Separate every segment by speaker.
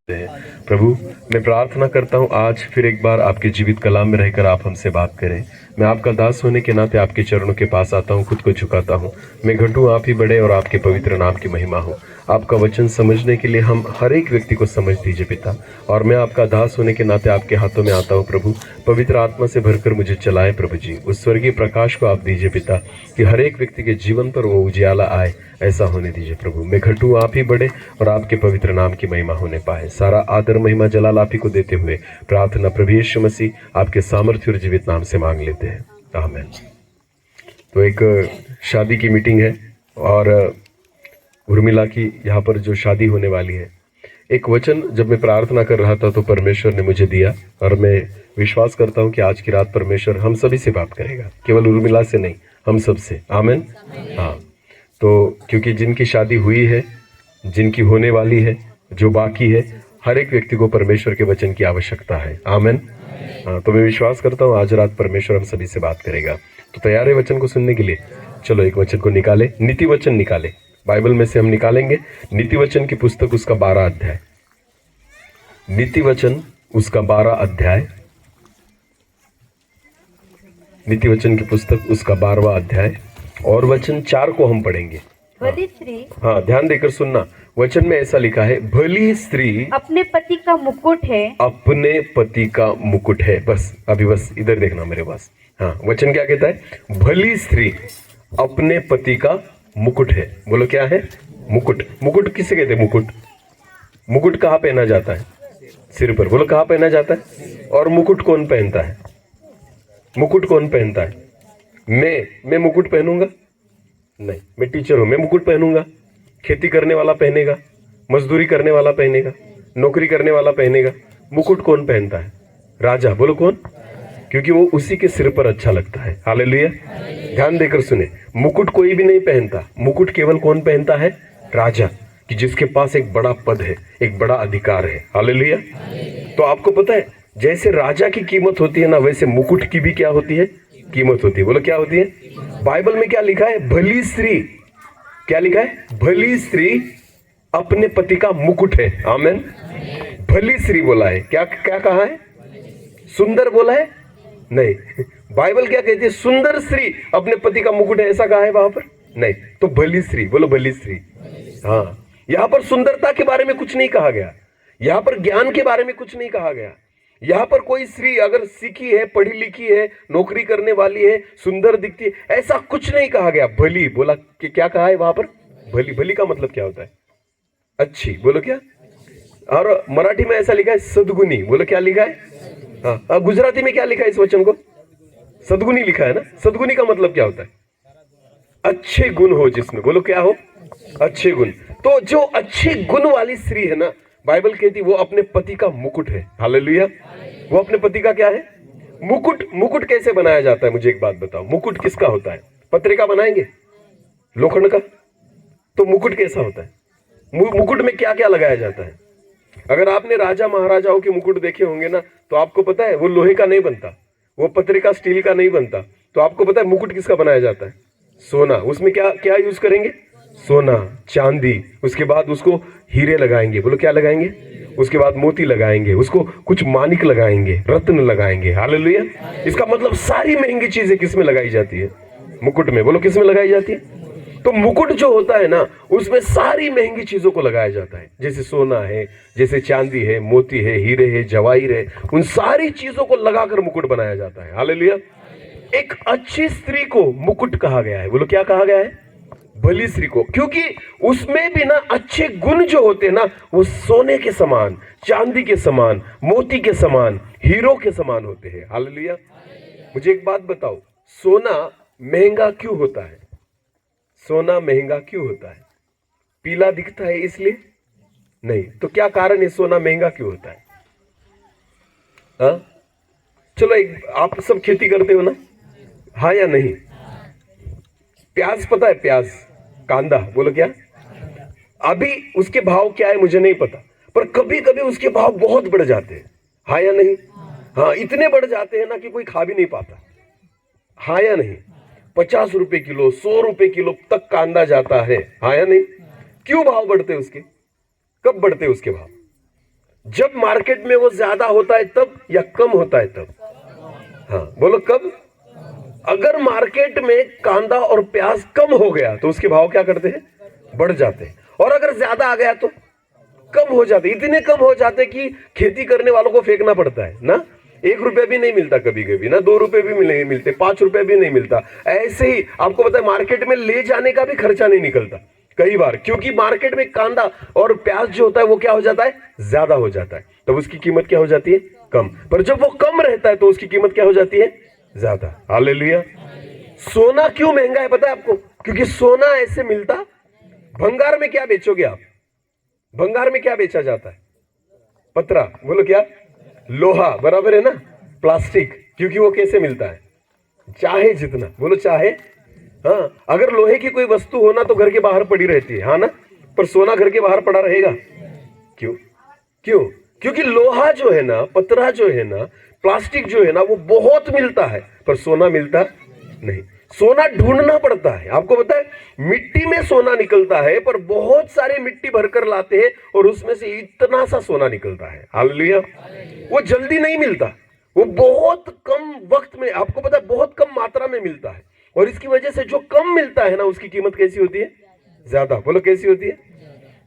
Speaker 1: हैं। प्रभु, मैं प्रार्थना करता हूँ आज फिर एक बार आपके जीवित कलाम में रहकर आप हमसे बात करें। मैं आपका दास होने के नाते आपके चरणों के पास आता हूँ, खुद को झुकाता हूँ। मैं घटूं, आप ही बढ़े और आपके पवित्र नाम की महिमा हो। आपका वचन समझने के लिए हम हर एक व्यक्ति को समझ दीजिए पिता, और मैं आपका दास होने के नाते आपके हाथों में आता हूँ प्रभु। पवित्र आत्मा से भरकर मुझे चलाए प्रभु जी। उस स्वर्गीय प्रकाश को आप दीजिए पिता, कि हर एक व्यक्ति के जीवन पर वो उजियाला आए, ऐसा होने दीजिए प्रभु। मैं घटूं, आप ही बढ़े और आपके पवित्र नाम की महिमा होने पाए। सारा आदर महिमा जलाल आप ही को देते हुए प्रार्थना प्रभु यीशु मसीह आपके सामर्थ्य और जीवित नाम से मांग लेते हैं, आमीन। तो एक शादी की मीटिंग है और उर्मिला की यहाँ पर जो शादी होने वाली है, एक वचन जब मैं प्रार्थना कर रहा था तो परमेश्वर ने मुझे दिया, और मैं विश्वास करता हूँ कि आज की रात परमेश्वर हम सभी से बात करेगा, केवल उर्मिला से नहीं, हम सब से, आमीन। हाँ, तो क्योंकि जिनकी शादी हुई है, जिनकी होने वाली है, जो बाकी है, हर एक व्यक्ति को परमेश्वर के वचन की आवश्यकता है, आमीन। हाँ, तो मैं विश्वास करता हूँ आज रात परमेश्वर हम सभी से बात करेगा। तो तैयार है वचन को सुनने के लिए? चलो एक वचन को निकाले, नीति वचन निकाले। बाइबल में से हम निकालेंगे नीति वचन की पुस्तक, उसका 12 अध्याय। नीति वचन उसका 12 अध्याय, नीति वचन की पुस्तक उसका 12वां अध्याय, और वचन 4 को हम पढ़ेंगे।
Speaker 2: भली स्त्री,
Speaker 1: हाँ, ध्यान देकर सुनना। वचन में ऐसा लिखा है, भली स्त्री
Speaker 2: अपने पति का मुकुट है।
Speaker 1: अपने पति का मुकुट है। बस अभी बस इधर देखना मेरे पास। हाँ, वचन क्या कहता है? भली स्त्री अपने पति का मुकुट है। बोलो क्या है? मुकुट। मुकुट किसे कहते हैं? मुकुट, मुकुट कहाँ पहना जाता है? सिर पर। बोलो कहाँ पहना जाता है? और मुकुट कौन पहनता है? मुकुट कौन पहनता है? मैं मुकुट पहनूंगा? नहीं, मैं टीचर हूं, मैं मुकुट पहनूंगा? खेती करने वाला पहनेगा, मजदूरी करने वाला पहनेगा, नौकरी करने वाला पहनेगा। मुकुट कौन पहनता है? राजा। बोलो कौन? क्योंकि वो उसी के सिर पर अच्छा लगता है। हालेलुया। ध्यान देकर सुने, मुकुट कोई भी नहीं पहनता, मुकुट केवल कौन पहनता है? राजा, कि जिसके पास एक बड़ा पद है, एक बड़ा अधिकार है। हालेलुया। तो आपको पता है, जैसे राजा की कीमत होती है ना, वैसे मुकुट की भी क्या होती है? कीमत होती है। बोलो क्या होती है? बाइबल में क्या लिखा है? भली स्त्री। क्या लिखा है? भली स्त्री अपने पति का मुकुट है। आमीन। भली स्त्री बोला है, क्या क्या कहा है? सुंदर बोला है? नहीं, बाइबल क्या कहती है? सुंदर स्त्री अपने पति का मुकुट है, ऐसा कहा है वहां पर? नहीं, तो भली स्त्री। बोलो भली स्त्री। हाँ, यहां पर सुंदरता के बारे में कुछ नहीं कहा गया, यहां पर ज्ञान के बारे में कुछ नहीं कहा गया। यहां पर कोई स्त्री अगर सीखी है, पढ़ी लिखी है, नौकरी करने वाली है, सुंदर दिखती है, ऐसा कुछ नहीं कहा गया। भली बोला कि क्या कहा है वहां पर? भली। भली का मतलब क्या होता है? अच्छी। बोलो क्या? और मराठी में ऐसा लिखा है सद्गुनी। बोलो क्या लिखा है? हाँ, गुजराती में क्या लिखा है इस वचन को? सद्गुनी लिखा है ना। सद्गुनी का मतलब क्या होता है? अच्छे गुण हो जिसमें। बोलो क्या हो? अच्छे गुण। तो जो अच्छे गुण वाली स्त्री है ना, बाइबल कहती वो अपने पति का मुकुट है। हालेलुया। वो अपने पति का क्या है? मुकुट। मुकुट कैसे बनाया जाता है? मुझे एक बात बताओ, मुकुट किसका होता है? पत्रे का बनाएंगे? लोखंड का? तो मुकुट कैसा होता है? मुकुट में क्या क्या लगाया जाता है? अगर आपने राजा महाराजाओं के मुकुट देखे होंगे ना, तो आपको पता है वो लोहे का नहीं बनता, वो पत्रे का, स्टील का नहीं बनता। तो आपको पता है मुकुट किसका बनाया जाता है? सोना। उसमें क्या क्या यूज करेंगे? सोना, चांदी, उसके बाद उसको हीरे लगाएंगे। बोलो क्या लगाएंगे? उसके बाद मोती लगाएंगे, उसको कुछ मानिक लगाएंगे, रत्न लगाएंगे। हालेलुया। इसका मतलब सारी महंगी चीजें किस में लगाई जाती है? मुकुट में। बोलो किस में लगाई जाती है? तो मुकुट जो होता है ना, उसमें सारी महंगी चीजों को लगाया जाता है, जैसे सोना है, जैसे चांदी है, मोती है, हीरे है, जवाहिर है, उन सारी चीजों को लगाकर मुकुट बनाया जाता है। हालेलुया। एक अच्छी स्त्री को मुकुट कहा गया है। बोलो क्या कहा गया है? भली स्त्री को, क्योंकि उसमें भी ना अच्छे गुण जो होते हैं ना, वो सोने के समान, चांदी के समान, मोती के समान, हीरो के समान होते हैं। हालेलुया। मुझे एक बात बताओ, सोना महंगा क्यों होता है? सोना महंगा क्यों होता है? पीला दिखता है इसलिए? नहीं। तो क्या कारण है सोना महंगा क्यों होता है? हाँ, चलो एक, आप सब खेती करते हो ना? हाँ या नहीं? प्याज पता है? प्याज, कांदा। बोलो क्या? अभी उसके भाव क्या है मुझे नहीं पता, पर कभी कभी उसके भाव बहुत बढ़ जाते हैं। हाँ या नहीं? हाँ, इतने बढ़ जाते हैं ना कि कोई खा भी नहीं पाता। हाँ या नहीं? 50 रुपए किलो, 100 रुपए किलो तक कांदा जाता है। हाँ या नहीं? क्यों भाव बढ़ते उसके? कब बढ़ते उसके भाव? जब मार्केट में वो ज्यादा होता है तब, या कम होता है तब? हाँ बोलो कब? अगर मार्केट में कांदा और प्याज कम हो गया तो उसके भाव क्या करते हैं? बढ़ जाते हैं। और अगर ज्यादा आ गया तो कम हो जाते, इतने कम हो जाते कि खेती करने वालों को फेंकना पड़ता है ना। 1 रुपया भी नहीं मिलता कभी कभी ना, 2 रुपए भी नहीं मिलते, 5 रुपए भी नहीं मिलता। ऐसे ही आपको पता है मार्केट में ले जाने का भी खर्चा नहीं निकलता कई बार, क्योंकि मार्केट में कांदा और प्याज जो होता है वो क्या हो जाता है? ज्यादा हो जाता है। तब उसकी कीमत क्या हो जाती है? कम। पर जब वो कम रहता है तो उसकी कीमत क्या हो जाती है? ज्यादा। हालेलुया। सोना क्यों महंगा है पता है आपको? क्योंकि सोना ऐसे मिलता, भंगार में क्या बेचोगे आप? भंगार में क्या बेचा जाता है? पतरा, बोलो क्या? लोहा, बराबर है ना। प्लास्टिक, क्योंकि वो कैसे मिलता है? चाहे जितना, बोलो चाहे। हाँ, अगर लोहे की कोई वस्तु हो ना तो घर के बाहर पड़ी रहती है, हाँ ना। पर सोना घर के बाहर पड़ा रहेगा? क्यों? क्यों? क्योंकि लोहा जो है ना, पतरा जो है ना, प्लास्टिक जो है ना, वो बहुत मिलता है, पर सोना मिलता नहीं। सोना ढूंढना पड़ता है। आपको पता है मिट्टी में सोना निकलता है, पर बहुत सारे मिट्टी भरकर लाते हैं और उसमें से इतना सा सोना निकलता है। हालेलुया। वो जल्दी नहीं मिलता, वो बहुत कम वक्त में, आपको पता है बहुत कम मात्रा में मिलता है। और इसकी वजह से जो कम मिलता है ना उसकी कीमत कैसी होती है? ज्यादा। बोलो कैसी होती है?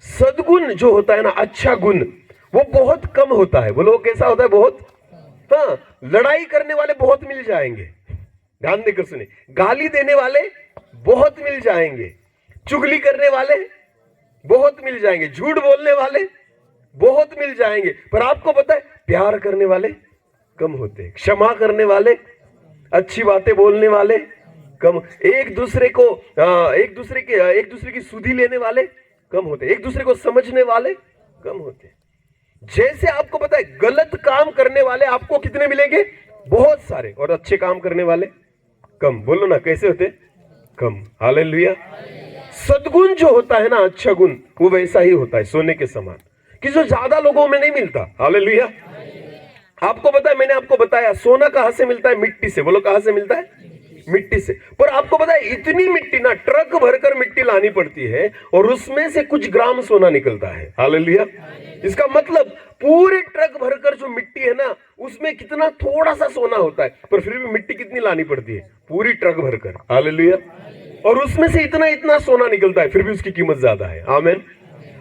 Speaker 1: सद्गुण जो होता है ना, अच्छा गुण, वो बहुत कम होता है। बोलो कैसा होता है? बहुत। हाँ, लड़ाई करने वाले बहुत मिल जाएंगे, ध्यान देकर सुने। गाली देने वाले बहुत मिल जाएंगे, चुगली करने वाले बहुत मिल जाएंगे, झूठ बोलने वाले बहुत मिल जाएंगे। पर आपको पता है प्यार करने वाले कम होते हैं, क्षमा करने वाले, अच्छी बातें बोलने वाले कम, एक दूसरे की सुधि लेने वाले कम होते, एक दूसरे को समझने वाले कम होते। जैसे आपको पता है गलत काम करने वाले आपको कितने मिलेंगे? बहुत सारे। और अच्छे काम करने वाले कम। बोलो ना कैसे होते? कम। हालेलुया। सद्गुण जो होता है ना, अच्छा गुण, वो वैसा ही होता है सोने के समान, कि जो ज्यादा लोगों में नहीं मिलता। हालेलुया। आपको पता है, मैंने आपको बताया सोना कहां से मिलता है? मिट्टी से। बोलो कहां से मिलता है? मिट्टी से। पर आपको पता है इतनी मिट्टी ना, ट्रक भरकर मिट्टी लानी पड़ती है और उसमें से कुछ ग्राम सोना निकलता है। हालेलुया। इसका मतलब पूरे ट्रक भरकर जो मिट्टी है ना, उसमें कितना थोड़ा सा सोना होता है, पर फिर भी मिट्टी कितनी लानी पड़ती है? पूरी ट्रक भरकर। हालेलुया। और उसमें से इतना इतना सोना निकलता है, फिर भी उसकी कीमत ज्यादा है। आमीन।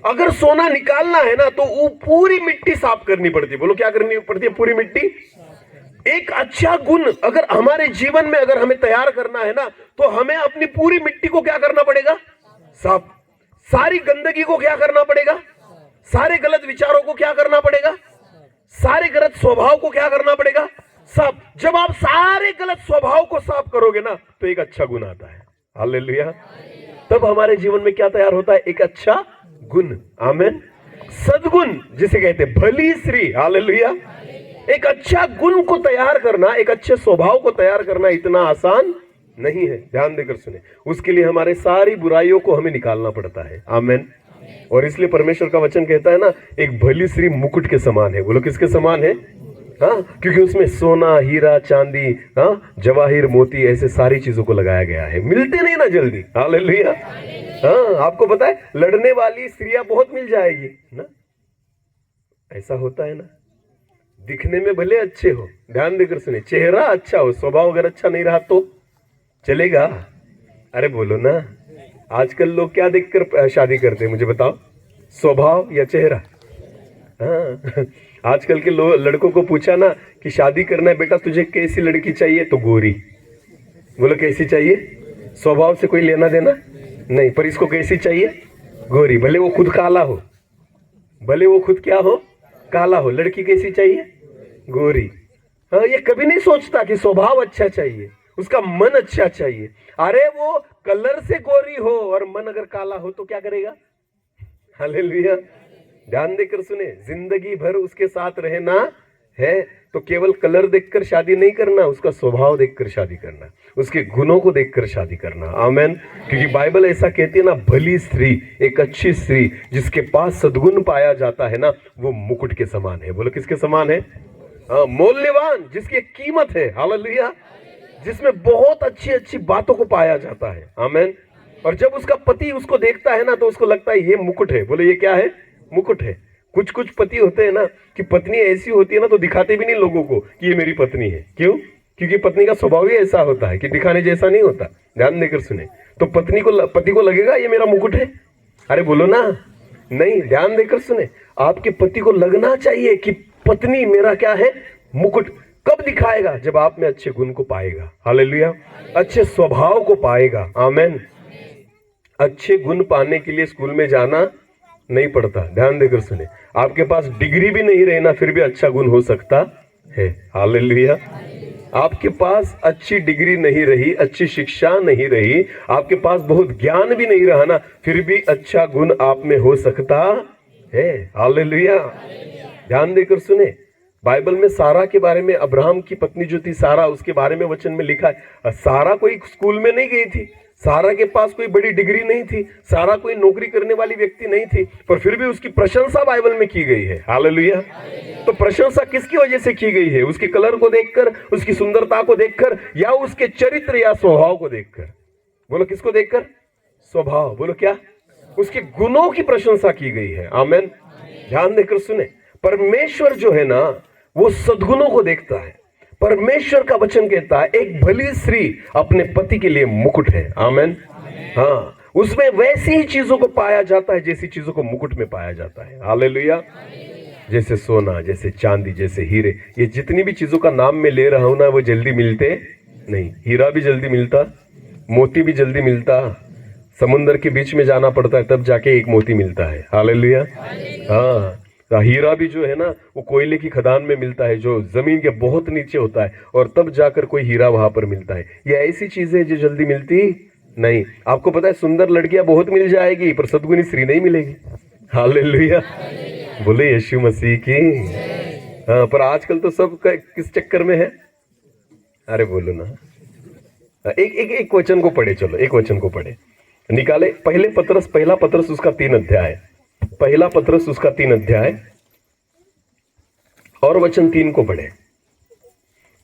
Speaker 1: अगर सोना निकालना है ना तो वो पूरी मिट्टी साफ करनी पड़ती है। बोलो क्या करनी पड़ती है? पूरी मिट्टी। एक अच्छा गुण अगर हमारे जीवन में अगर हमें तैयार करना है ना, तो हमें अपनी पूरी मिट्टी को क्या करना पड़ेगा? साफ। सारी गंदगी को क्या करना पड़ेगा? सारे गलत विचारों को क्या करना पड़ेगा? सारे गलत स्वभाव को क्या करना पड़ेगा? साफ। जब आप सारे गलत स्वभाव को साफ करोगे ना तो एक अच्छा गुण आता है। हालेलुया। तब हमारे जीवन में क्या तैयार होता है? एक अच्छा गुण। आमीन। सद्गुण जिसे कहते हैं, भली स्त्री। हालेलुया। एक अच्छा गुण को तैयार करना, एक अच्छे स्वभाव को तैयार करना इतना आसान नहीं है। ध्यान देकर सुने, उसके लिए हमारे सारी बुराइयों को हमें निकालना पड़ता है। आमीन। और इसलिए परमेश्वर का वचन कहता है ना, एक भली स्त्री मुकुट के समान है। बोलो किसके समान है? हाँ, क्योंकि उसमें सोना, हीरा, चांदी, हाँ, जवाहिर, मोती, ऐसे सारी चीजों को लगाया गया है। मिलते नहीं ना जल्दी। हालेलुया। हाँ, आपको पता है लड़ने वाली स्त्रियां बहुत मिल जाएगी ना, ऐसा होता है ना। दिखने में भले अच्छे हो, ध्यान देकर सुने, चेहरा अच्छा हो, स्वभाव अगर अच्छा नहीं रहा तो चलेगा? अरे बोलो ना, आजकल लोग क्या देखकर शादी करते हैं मुझे बताओ? स्वभाव या चेहरा? हाँ, आजकल के लड़कों को पूछा ना कि शादी करना है बेटा, तुझे कैसी लड़की चाहिए? तो गोरी। बोलो कैसी चाहिए? स्वभाव से कोई लेना देना नहीं, पर इसको कैसी चाहिए? गोरी। भले वो खुद काला हो, भले वो खुद क्या हो? काला हो। लड़की कैसी चाहिए? गोरी। हाँ, ये कभी नहीं सोचता कि स्वभाव अच्छा चाहिए, उसका मन अच्छा चाहिए। अरे वो कलर से गोरी हो और मन अगर काला हो तो क्या करेगा? हालेलुया। ध्यान देकर सुने, जिंदगी भर उसके साथ रहना है तो केवल कलर देखकर शादी नहीं करना, उसका स्वभाव देखकर शादी करना, उसके गुणों को देखकर शादी करना। आमीन। क्योंकि बाइबल ऐसा कहती है ना, भली स्त्री, एक अच्छी स्त्री जिसके पास सद्गुण पाया जाता है ना, वो मुकुट के समान है। बोलो किसके समान है? मूल्यवान, जिसकी एक कीमत है। हालेलुया। जिसमें बहुत अच्छी अच्छी बातों को पाया जाता है। आमीन। और जब उसका पति उसको देखता है ना तो उसको लगता है ये मुकुट है। बोले ये क्या है? मुकुट है। कुछ कुछ पति होते हैं ना कि पत्नी ऐसी होती है ना तो दिखाते भी नहीं लोगों को कि ये मेरी पत्नी है। क्यों? क्योंकि पत्नी का स्वभाव ही ऐसा होता है कि दिखाने जैसा नहीं होता। ध्यान देकर सुने। तो पति को लगेगा ये मेरा मुकुट है। अरे बोलो ना, नहीं, ध्यान देकर सुने। आपके पति को लगना चाहिए कि पत्नी मेरा क्या है, मुकुट। कब दिखाएगा? जब आप में अच्छे गुण को पाएगा। हालेलुया। अच्छे स्वभाव को पाएगा। आमेन। अच्छे गुण पाने के लिए स्कूल में जाना नहीं पड़ता। ध्यान देकर सुने। आपके पास डिग्री भी नहीं रहे ना, फिर भी अच्छा गुण हो सकता है। हालेलुया। आपके पास अच्छी डिग्री नहीं रही, अच्छी शिक्षा नहीं रही, आपके पास बहुत ज्ञान भी नहीं रहा ना, फिर भी अच्छा गुण आप में हो सकता है। हालेलुया। ध्यान देकर सुने। बाइबल में सारा के बारे में, अब्राहम की पत्नी जो थी सारा, उसके बारे में वचन में लिखा है, सारा कोई स्कूल में नहीं गई थी, सारा के पास कोई बड़ी डिग्री नहीं थी, सारा कोई नौकरी करने वाली व्यक्ति नहीं थी, पर फिर भी उसकी प्रशंसा बाइबल में की गई है। हालेलुया। तो प्रशंसा किसकी वजह से की गई है? उसके कलर को देखकर, उसकी सुंदरता को देखकर, या उसके चरित्र या स्वभाव को देखकर? बोलो किसको देखकर? स्वभाव। बोलो क्या? उसके गुणों की प्रशंसा की गई है। आमेन। ध्यान देकर सुने। परमेश्वर जो है ना, वो सद्गुणों को देखता है। परमेश्वर का वचन कहता है एक भली स्त्री अपने पति के लिए मुकुट है। आमेन। हाँ, उसमें वैसी ही चीजों को पाया जाता है जैसी चीजों को मुकुट में पाया जाता है। हालेलुया। जैसे सोना, जैसे चांदी, जैसे हीरे, ये जितनी भी चीजों का नाम मैं ले रहा हूं ना, वो जल्दी मिलते नहीं। हीरा भी जल्दी मिलता, मोती भी जल्दी मिलता, समुद्र के बीच में जाना पड़ता है तब जाके एक मोती मिलता है। हालेलुया। हाँ, हीरा भी जो है ना, वो कोयले की खदान में मिलता है जो जमीन के बहुत नीचे होता है, और तब जाकर कोई हीरा वहां पर मिलता है। ये ऐसी चीजें जो जल्दी मिलती नहीं। आपको पता है सुंदर लड़कियां बहुत मिल जाएगी, पर सद्गुणी स्त्री नहीं मिलेगी। हालेलुया। बोले यीशु मसीह की। हाँ, पर आजकल तो सब किस चक्कर में है? अरे बोलो ना। एक वचन को पढ़े, चलो एक वचन को पढ़े, निकाले। पहला पत्रस उसका 3 अध्याय, पहला पत्रस उसका 3 अध्याय और वचन 3 को पढ़े।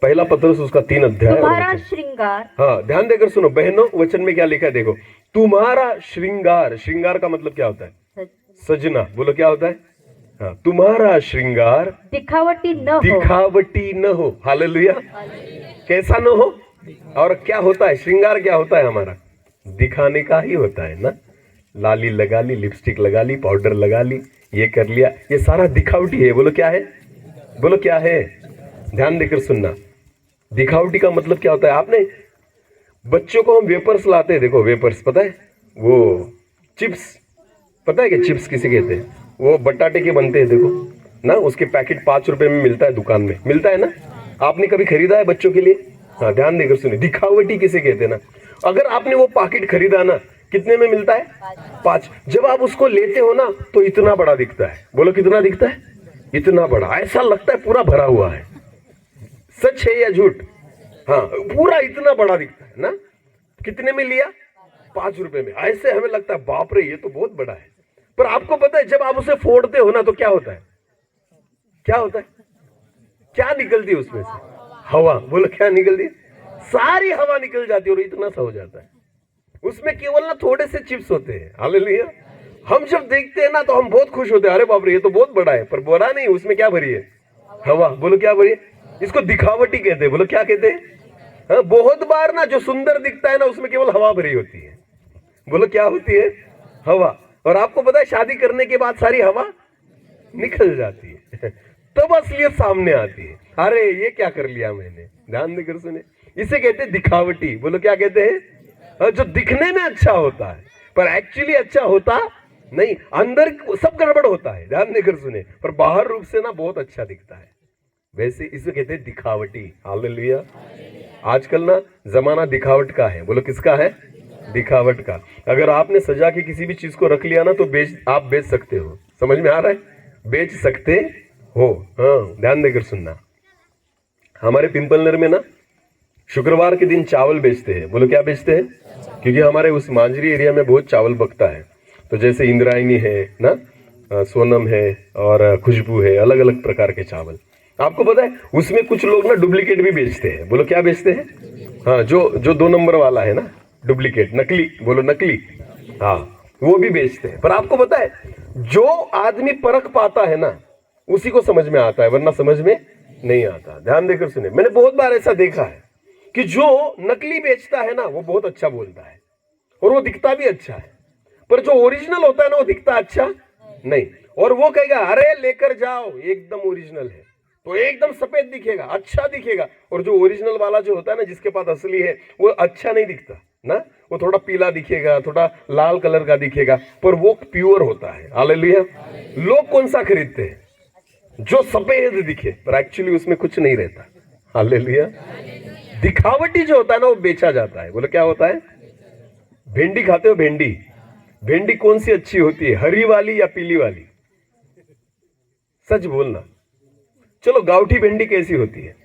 Speaker 1: पहला पत्रस उसका 3 अध्याय।
Speaker 2: तुम्हारा श्रृंगार।
Speaker 1: हाँ, ध्यान देकर सुनो बहनों, वचन में क्या लिखा है देखो। तुम्हारा श्रृंगार। श्रृंगार का मतलब क्या होता है? सजना। बोलो क्या होता है? हाँ, तुम्हारा श्रृंगार
Speaker 2: दिखावटी न हो।
Speaker 1: हालेलुया। कैसा न हो? और क्या होता है श्रृंगार? क्या होता है हमारा? दिखाने का ही होता है ना। लाली लगा ली, लिपस्टिक लगा ली, पाउडर लगा ली, ये कर लिया, ये सारा दिखावटी है। बोलो क्या है? बोलो क्या है? ध्यान देकर सुनना। दिखावटी का मतलब क्या होता है? आपने बच्चों को हम वेपर्स लाते हैं, देखो वेपर्स, पता है? वो चिप्स, पता है कि चिप्स किसे कहते हैं? वो बटाटे के बनते हैं, देखो ना, उसके पैकेट 5 रुपए में मिलता है, दुकान में मिलता है ना। आपने कभी खरीदा है बच्चों के लिए? हाँ, ध्यान देकर सुनिए। दिखावटी किसे कहते हैं ना, अगर आपने वो पैकेट खरीदा ना, कितने में मिलता है? 5। जब आप उसको लेते हो ना तो इतना बड़ा दिखता है। बोलो कितना दिखता है? इतना बड़ा, ऐसा लगता है पूरा भरा हुआ है। सच है या झूठ? हाँ, पूरा इतना बड़ा दिखता है ना। कितने में लिया? 5 रुपए में। ऐसे हमें लगता है बाप रे ये तो बहुत बड़ा है, पर आपको पता है जब आप उसे फोड़ते हो ना तो क्या होता है? क्या होता है? क्या निकलती है उसमें से? हवा। बोलो क्या निकलती है? सारी हवा निकल जाती है और इतना सा हो जाता है। उसमें केवल ना थोड़े से चिप्स होते हैं। हालेलुया। हम जब देखते हैं ना तो हम बहुत खुश होते हैं, अरे बाप रे ये तो बहुत बड़ा है, पर बड़ा नहीं, उसमें क्या भरी है? हवा। बोलो क्या भरी है? इसको दिखावटी कहते हैं। बोलो क्या कहते हैं? हाँ, बहुत बार ना जो सुंदर दिखता है ना उसमें केवल हवा भरी होती है। बोलो क्या होती है? हवा। और आपको पता है शादी करने के बाद सारी हवा निकल जाती है तब असलियत सामने आती है। अरे ये क्या कर लिया मैंने। ध्यान देकर सुने। इसे कहते हैं दिखावटी। बोलो क्या कहते हैं? जो दिखने में अच्छा होता है पर एक्चुअली अच्छा होता नहीं, अंदर सब गड़बड़ होता है। ध्यान देकर सुने, पर बाहर रूप से ना बहुत अच्छा दिखता है, वैसे इसे कहते हैं दिखावटी। हालेलुया। आजकल ना जमाना दिखावट का है। बोलो किसका है? दिखावट का। अगर आपने सजा के किसी भी चीज को रख लिया ना तो आप बेच सकते हो। समझ में आ रहा है? बेच सकते हो। हाँ, ध्यान देकर सुनना। हमारे पिंपलनर में ना शुक्रवार के दिन चावल बेचते हैं। बोलो क्या बेचते हैं? क्योंकि हमारे उस मांजरी एरिया में बहुत चावल पकता है। तो जैसे इंद्रायणी है ना, सोनम है और खुशबू है, अलग अलग प्रकार के चावल। आपको पता है उसमें कुछ लोग ना डुप्लीकेट भी बेचते हैं। बोलो क्या बेचते हैं? हाँ, जो 2 नंबर वाला है ना, डुप्लीकेट, नकली। बोलो नकली। हाँ, वो भी बेचते हैं। पर आपको पता है जो आदमी परख पाता है ना उसी को समझ में आता है, वरना समझ में नहीं आता। ध्यान देकर सुने, मैंने बहुत बार ऐसा देखा है कि जो नकली बेचता है ना वो बहुत अच्छा बोलता है और वो दिखता भी अच्छा है, पर जो ओरिजिनल होता है ना वो दिखता अच्छा नहीं। और वो कहेगा अरे लेकर जाओ, एकदम ओरिजिनल है तो एकदम सफेद दिखेगा, अच्छा दिखेगा, और जो ओरिजिनल वाला जो होता है ना, जिसके पास असली है, वो अच्छा नहीं दिखता ना, वो थोड़ा पीला दिखेगा, थोड़ा लाल कलर का दिखेगा, पर वो प्योर होता है। हालेलुया। लोग कौन सा खरीदते हैं? जो सफेद दिखे पर एक्चुअली उसमें कुछ नहीं रहता। हालेलुया। दिखावटी जो होता है ना वो बेचा जाता है। बोलो क्या होता है? भिंडी खाते हो? भिंडी, भिंडी कौन सी अच्छी होती है, हरी वाली या पीली वाली? सच बोलना। चलो गावठी भिंडी कैसी होती है?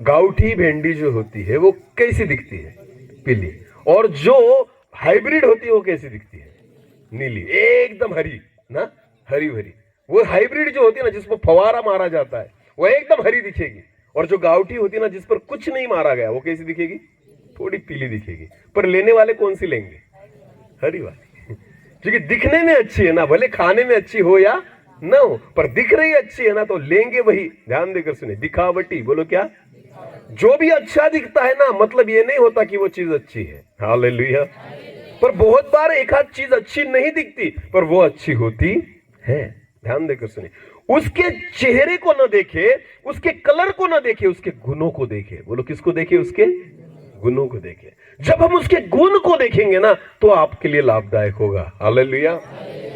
Speaker 1: गावठी भिंडी जो होती है वो कैसी दिखती है? पीली। और जो हाइब्रिड होती है वो कैसी दिखती है? नीली, एकदम हरी ना, हरी भरी। वो हाइब्रिड जो होती है ना, जिस पर फवारा मारा जाता है, वो एकदम हरी दिखेगी, और जो गावठी होती है ना, जिस पर कुछ नहीं मारा गया, वो कैसी दिखेगी? थोड़ी पीली दिखेगी। पर लेने वाले कौन सी लेंगे? हरी वाली, क्योंकि दिखने में अच्छी है ना, भले खाने में अच्छी हो या ना हो, पर दिख रही अच्छी है ना, तो लेंगे वही। ध्यान देकर सुने, दिखावटी। बोलो क्या? जो भी अच्छा दिखता है ना, मतलब ये नहीं होता कि वो चीज अच्छी है। हालेलुया। पर बहुत बार एक आध चीज अच्छी नहीं दिखती, पर वो अच्छी होती है। ध्यान देकर सुने, उसके चेहरे को न देखे, उसके कलर को न देखे, उसके गुणों को देखे। बोलो किसको देखे? उसके गुणों को देखे। जब हम उसके गुण को देखेंगे ना, तो आपके लिए लाभदायक होगा। हालेलुया।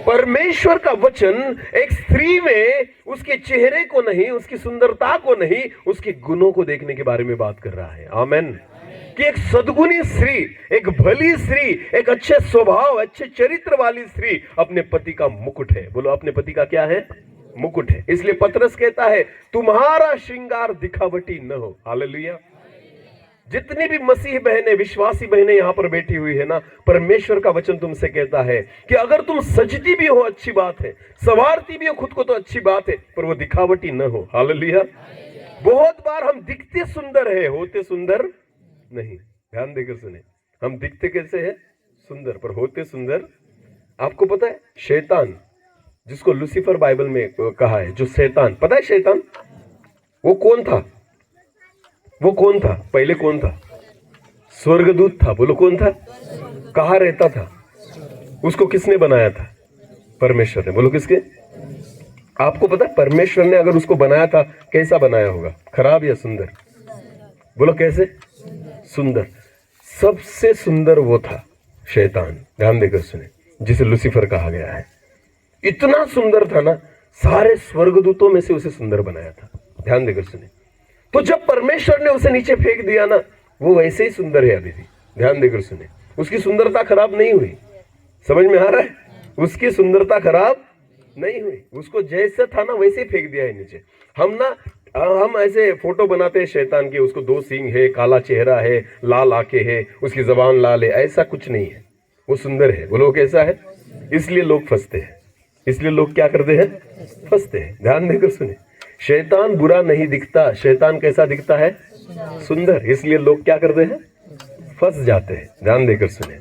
Speaker 1: परमेश्वर का वचन एक स्त्री में उसके चेहरे को नहीं, उसकी सुंदरता को नहीं, उसके गुणों को देखने के बारे में बात कर रहा है। आमेन। कि एक सद्गुणी स्त्री, एक भली स्त्री, एक अच्छे स्वभाव, अच्छे चरित्र वाली स्त्री अपने पति का मुकुट है। बोलो अपने पति का क्या है? मुकुट है। इसलिए पतरस कहता है तुम्हारा श्रृंगार दिखावटी न हो। हालेलुया। जितनी भी मसीह बहनें, विश्वासी बहनें यहां पर बैठी हुई है ना, परमेश्वर का वचन तुमसे कहता है कि अगर तुम सजती भी हो अच्छी बात है, संवारती भी हो खुद को तो अच्छी बात है, पर वो दिखावटी न हो। हालेलुया। बहुत बार हम दिखते सुंदर है, होते सुंदर नहीं। ध्यान देकर सुने, हम दिखते कैसे हैं? सुंदर, पर होते सुंदर। आपको पता है शैतान, जिसको लूसीफर बाइबल में कहा है, जो शैतान, पता है शैतान वो कौन था? वो कौन था? पहले कौन था? स्वर्गदूत था। बोलो कौन था? कहाँ रहता था? उसको किसने बनाया था? परमेश्वर ने। बोलो किसके? आपको पता है परमेश्वर ने अगर उसको बनाया था, कैसा बनाया होगा? खराब या सुंदर? बोलो कैसे? सुंदर। सबसे सुंदर वो था शैतान। ध्यान देकर सुने, जिसे लूसीफर कहा गया है। इतना सुंदर था ना, सारे स्वर्गदूतों में से उसे सुंदर बनाया था। ध्यान देकर सुने। तो जब परमेश्वर ने उसे नीचे फेंक दिया ना, वो वैसे ही सुंदर है अभी भी। ध्यान देकर सुने, उसकी सुंदरता खराब नहीं हुई। समझ में आ रहा है? उसकी सुंदरता खराब नहीं हुई, उसको जैसे था ना वैसे ही फेंक दिया है नीचे। हम ऐसे फोटो बनाते हैं शैतान के, उसको 2 सींग है, काला चेहरा है, लाल आंखें है, उसकी जबान लाल है। ऐसा कुछ नहीं है, वो सुंदर है। बोलो कैसा है? इसलिए लोग फंसते हैं। इसलिए लोग क्या करते हैं? फंसते हैं। ध्यान देकर सुने, शैतान बुरा नहीं दिखता। शैतान कैसा दिखता है? सुंदर। इसलिए लोग क्या करते हैं? फंस जाते हैं। ध्यान देकर सुने।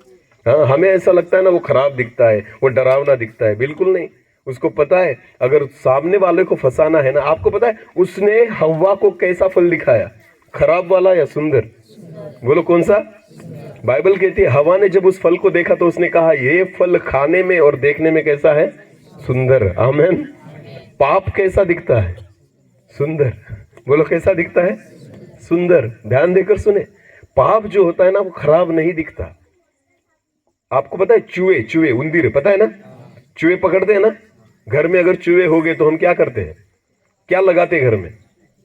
Speaker 1: हाँ, हमें ऐसा लगता है ना वो खराब दिखता है, वो डरावना दिखता है। बिल्कुल नहीं। उसको पता है अगर सामने वाले को फंसाना है ना, आपको पता है उसने हव्वा को कैसा फल दिखाया? खराब वाला या सुंदर? बोलो कौन सा? बाइबल कहती है हव्वा ने जब उस फल को देखा तो उसने कहा ये फल खाने में और देखने में कैसा है? सुंदर। आमीन। पाप कैसा दिखता है? सुंदर। बोलो कैसा दिखता है? सुंदर। ध्यान देकर सुने, पाप जो होता है ना वो खराब नहीं दिखता। आपको पता है चूहे, उंदीर, पता है ना? चूहे पकड़ते हैं ना। घर में अगर चूहे हो गए तो हम क्या करते हैं? क्या लगाते हैं घर में?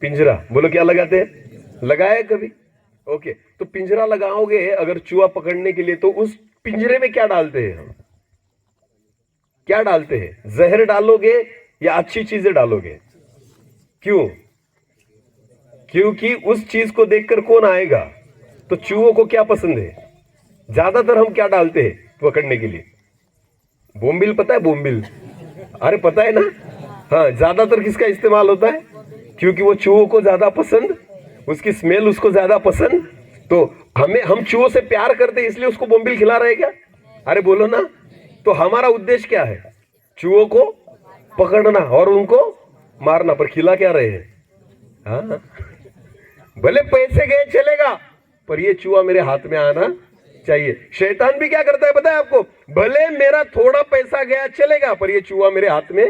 Speaker 1: पिंजरा। बोलो क्या लगाते हैं? लगाया कभी? ओके, तो पिंजरा लगाओगे अगर चूहा पकड़ने के लिए, तो उस पिंजरे में क्या डालते हैं हम? क्या डालते हैं? जहर डालोगे या अच्छी चीजें डालोगे? क्यों? क्योंकि उस चीज को देखकर कौन आएगा? तो चूहों को क्या पसंद है? ज्यादातर हम क्या डालते हैं पकड़ने के लिए? बोम्बिल, पता है बोम्बिल? अरे पता है ना। हाँ, ज्यादातर किसका इस्तेमाल होता है? क्योंकि वो चूहों को ज्यादा पसंद, उसकी स्मेल उसको ज्यादा पसंद। तो हम चूहों से प्यार करते इसलिए उसको बोम्बिल खिला रहे क्या? अरे बोलो ना। तो हमारा उद्देश्य क्या है? चूहों को पकड़ना और उनको मारना, पर खिला क्या रहे हैं? हाँ, भले पैसे गए चलेगा, पर ये चूहा मेरे हाथ में आना चाहिए। शैतान भी क्या करता है पता है आपको? भले मेरा थोड़ा पैसा गया चलेगा, पर ये चूहा मेरे हाथ में।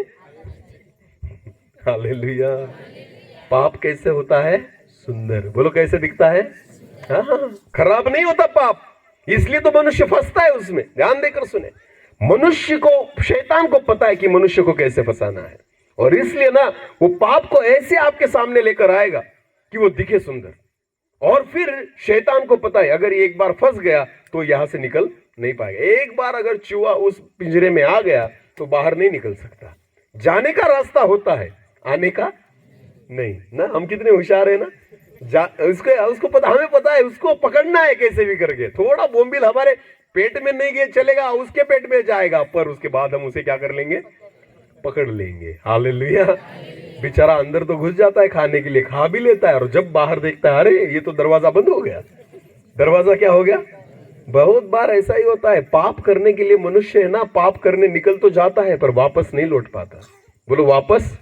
Speaker 1: हालेलुया। पाप कैसे होता है? सुंदर। बोलो कैसे दिखता है? हाँ, खराब नहीं होता पाप, इसलिए तो मनुष्य फंसता है उसमें। ध्यान देकर सुने, मनुष्य को, शैतान को पता है कि मनुष्य को कैसे फंसाना है, और इसलिए ना वो पाप को ऐसे आपके सामने लेकर आएगा कि वो दिखे सुंदर। और फिर शैतान को पता है अगर ये एक बार फंस गया तो यहां से निकल नहीं पाएगा। एक बार अगर चूहा उस पिंजरे में आ गया तो बाहर नहीं निकल सकता। जाने का रास्ता होता है, आने का नहीं ना। हम कितने होशियार है ना, उसको पता, हमें पता है उसको पकड़ना है कैसे भी करके। थोड़ा बोम्बिल हमारे पेट में नहीं गया चलेगा, उसके पेट में जाएगा, पर उसके बाद हम उसे क्या कर लेंगे? पकड़ लेंगे। हालेलुया। बेचारा अंदर तो घुस जाता है खाने के लिए, खा भी लेता है, और जब बाहर देखता है अरे ये तो दरवाजा बंद हो गया। दरवाजा क्या हो गया? बहुत बार ऐसा ही होता है। पाप करने के लिए मनुष्य है ना, पाप करने निकल तो जाता है पर वापस नहीं लौट पाता। बोलो वापस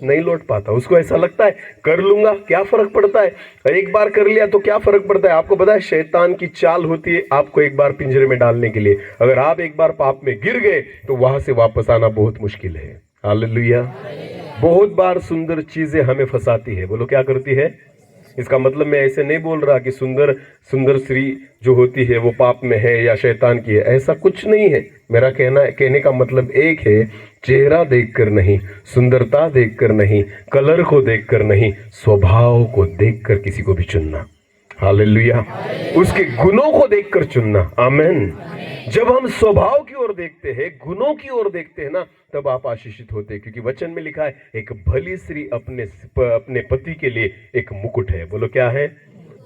Speaker 1: नहीं लौट पाता। उसको ऐसा लगता है कर लूंगा, क्या फर्क पड़ता है, एक बार कर लिया तो क्या फर्क पड़ता है। आपको पता है शैतान की चाल होती है आपको एक बार पिंजरे में डालने के लिए। अगर आप एक बार पाप में गिर गए तो वहां से वापस आना बहुत मुश्किल है। हालेलुया। बहुत बार सुंदर चीजें हमें फंसाती है। बोलो क्या करती है? इसका मतलब मैं ऐसे नहीं बोल रहा कि सुंदर स्त्री जो होती है वो पाप में है या शैतान की है, ऐसा कुछ नहीं है। मेरा कहने का मतलब एक है, चेहरा देखकर नहीं, सुंदरता देखकर नहीं, कलर को देखकर नहीं, स्वभाव को देखकर किसी को भी चुनना। हालेलुया। उसके गुणों को देखकर चुनना। आमीन। जब हम स्वभाव की ओर देखते हैं, गुणों की ओर देखते हैं ना, तब आप आशीषित होते हैं, क्योंकि वचन में लिखा है एक भली स्त्री अपने पति के लिए एक मुकुट है। बोलो क्या है?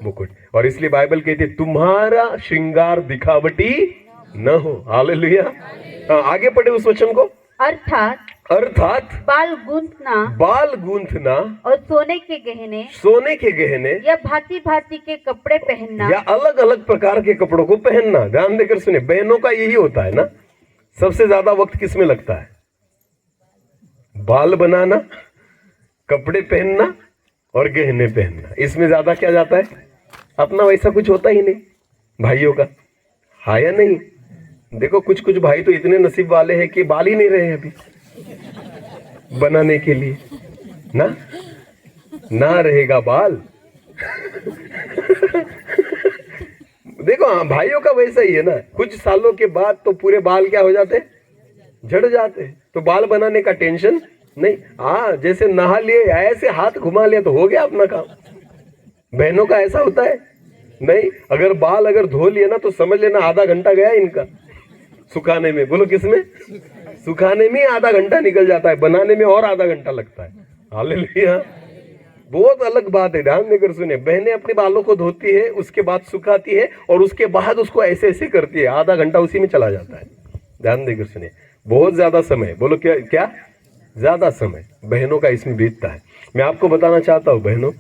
Speaker 1: मुकुट। और इसलिए बाइबल कहती है तुम्हारा श्रृंगार दिखावटी न हो। हालेलुया। आगे पढ़े उस वचन को। अर्थात बाल गूंथना
Speaker 2: और सोने के गहने
Speaker 1: या
Speaker 2: भांति भांति के कपड़े पहनना,
Speaker 1: या अलग अलग प्रकार के कपड़ों को पहनना। ध्यान देकर सुने, बहनों का यही होता है ना, सबसे ज्यादा वक्त किसमें लगता है? बाल बनाना, कपड़े पहनना और गहने पहनना। इसमें ज्यादा क्या जाता है? अपना वैसा कुछ होता ही नहीं भाइयों का, हाँ या नहीं? देखो कुछ कुछ भाई तो इतने नसीब वाले हैं कि बाल ही नहीं रहे अभी बनाने के लिए ना रहेगा बाल। देखो हाँ, भाइयों का वैसा ही है ना, कुछ सालों के बाद तो पूरे बाल क्या हो जाते हैं? झड़ जाते हैं। तो बाल बनाने का टेंशन नहीं। हाँ, जैसे नहा लिए ऐसे हाथ घुमा लिया तो हो गया अपना काम। बहनों का ऐसा होता है नहीं। अगर बाल धो लिए ना तो समझ लेना आधा घंटा गया इनका सुखाने में। बोलो किसमें? सुखाने में आधा घंटा निकल जाता है, बनाने में और आधा घंटा लगता है। हालेलुया। बहुत अलग बात है। ध्यान देकर सुने, बहनें अपने बालों को धोती है, उसके बाद सुखाती है, और उसके बाद उसको ऐसे ऐसे करती है, आधा घंटा उसी में चला जाता है। ध्यान देकर सुने, बहुत ज्यादा समय, बोलो क्या ज्यादा समय बहनों का इसमें बीतता है। मैं आपको बताना चाहता हूं बहनों,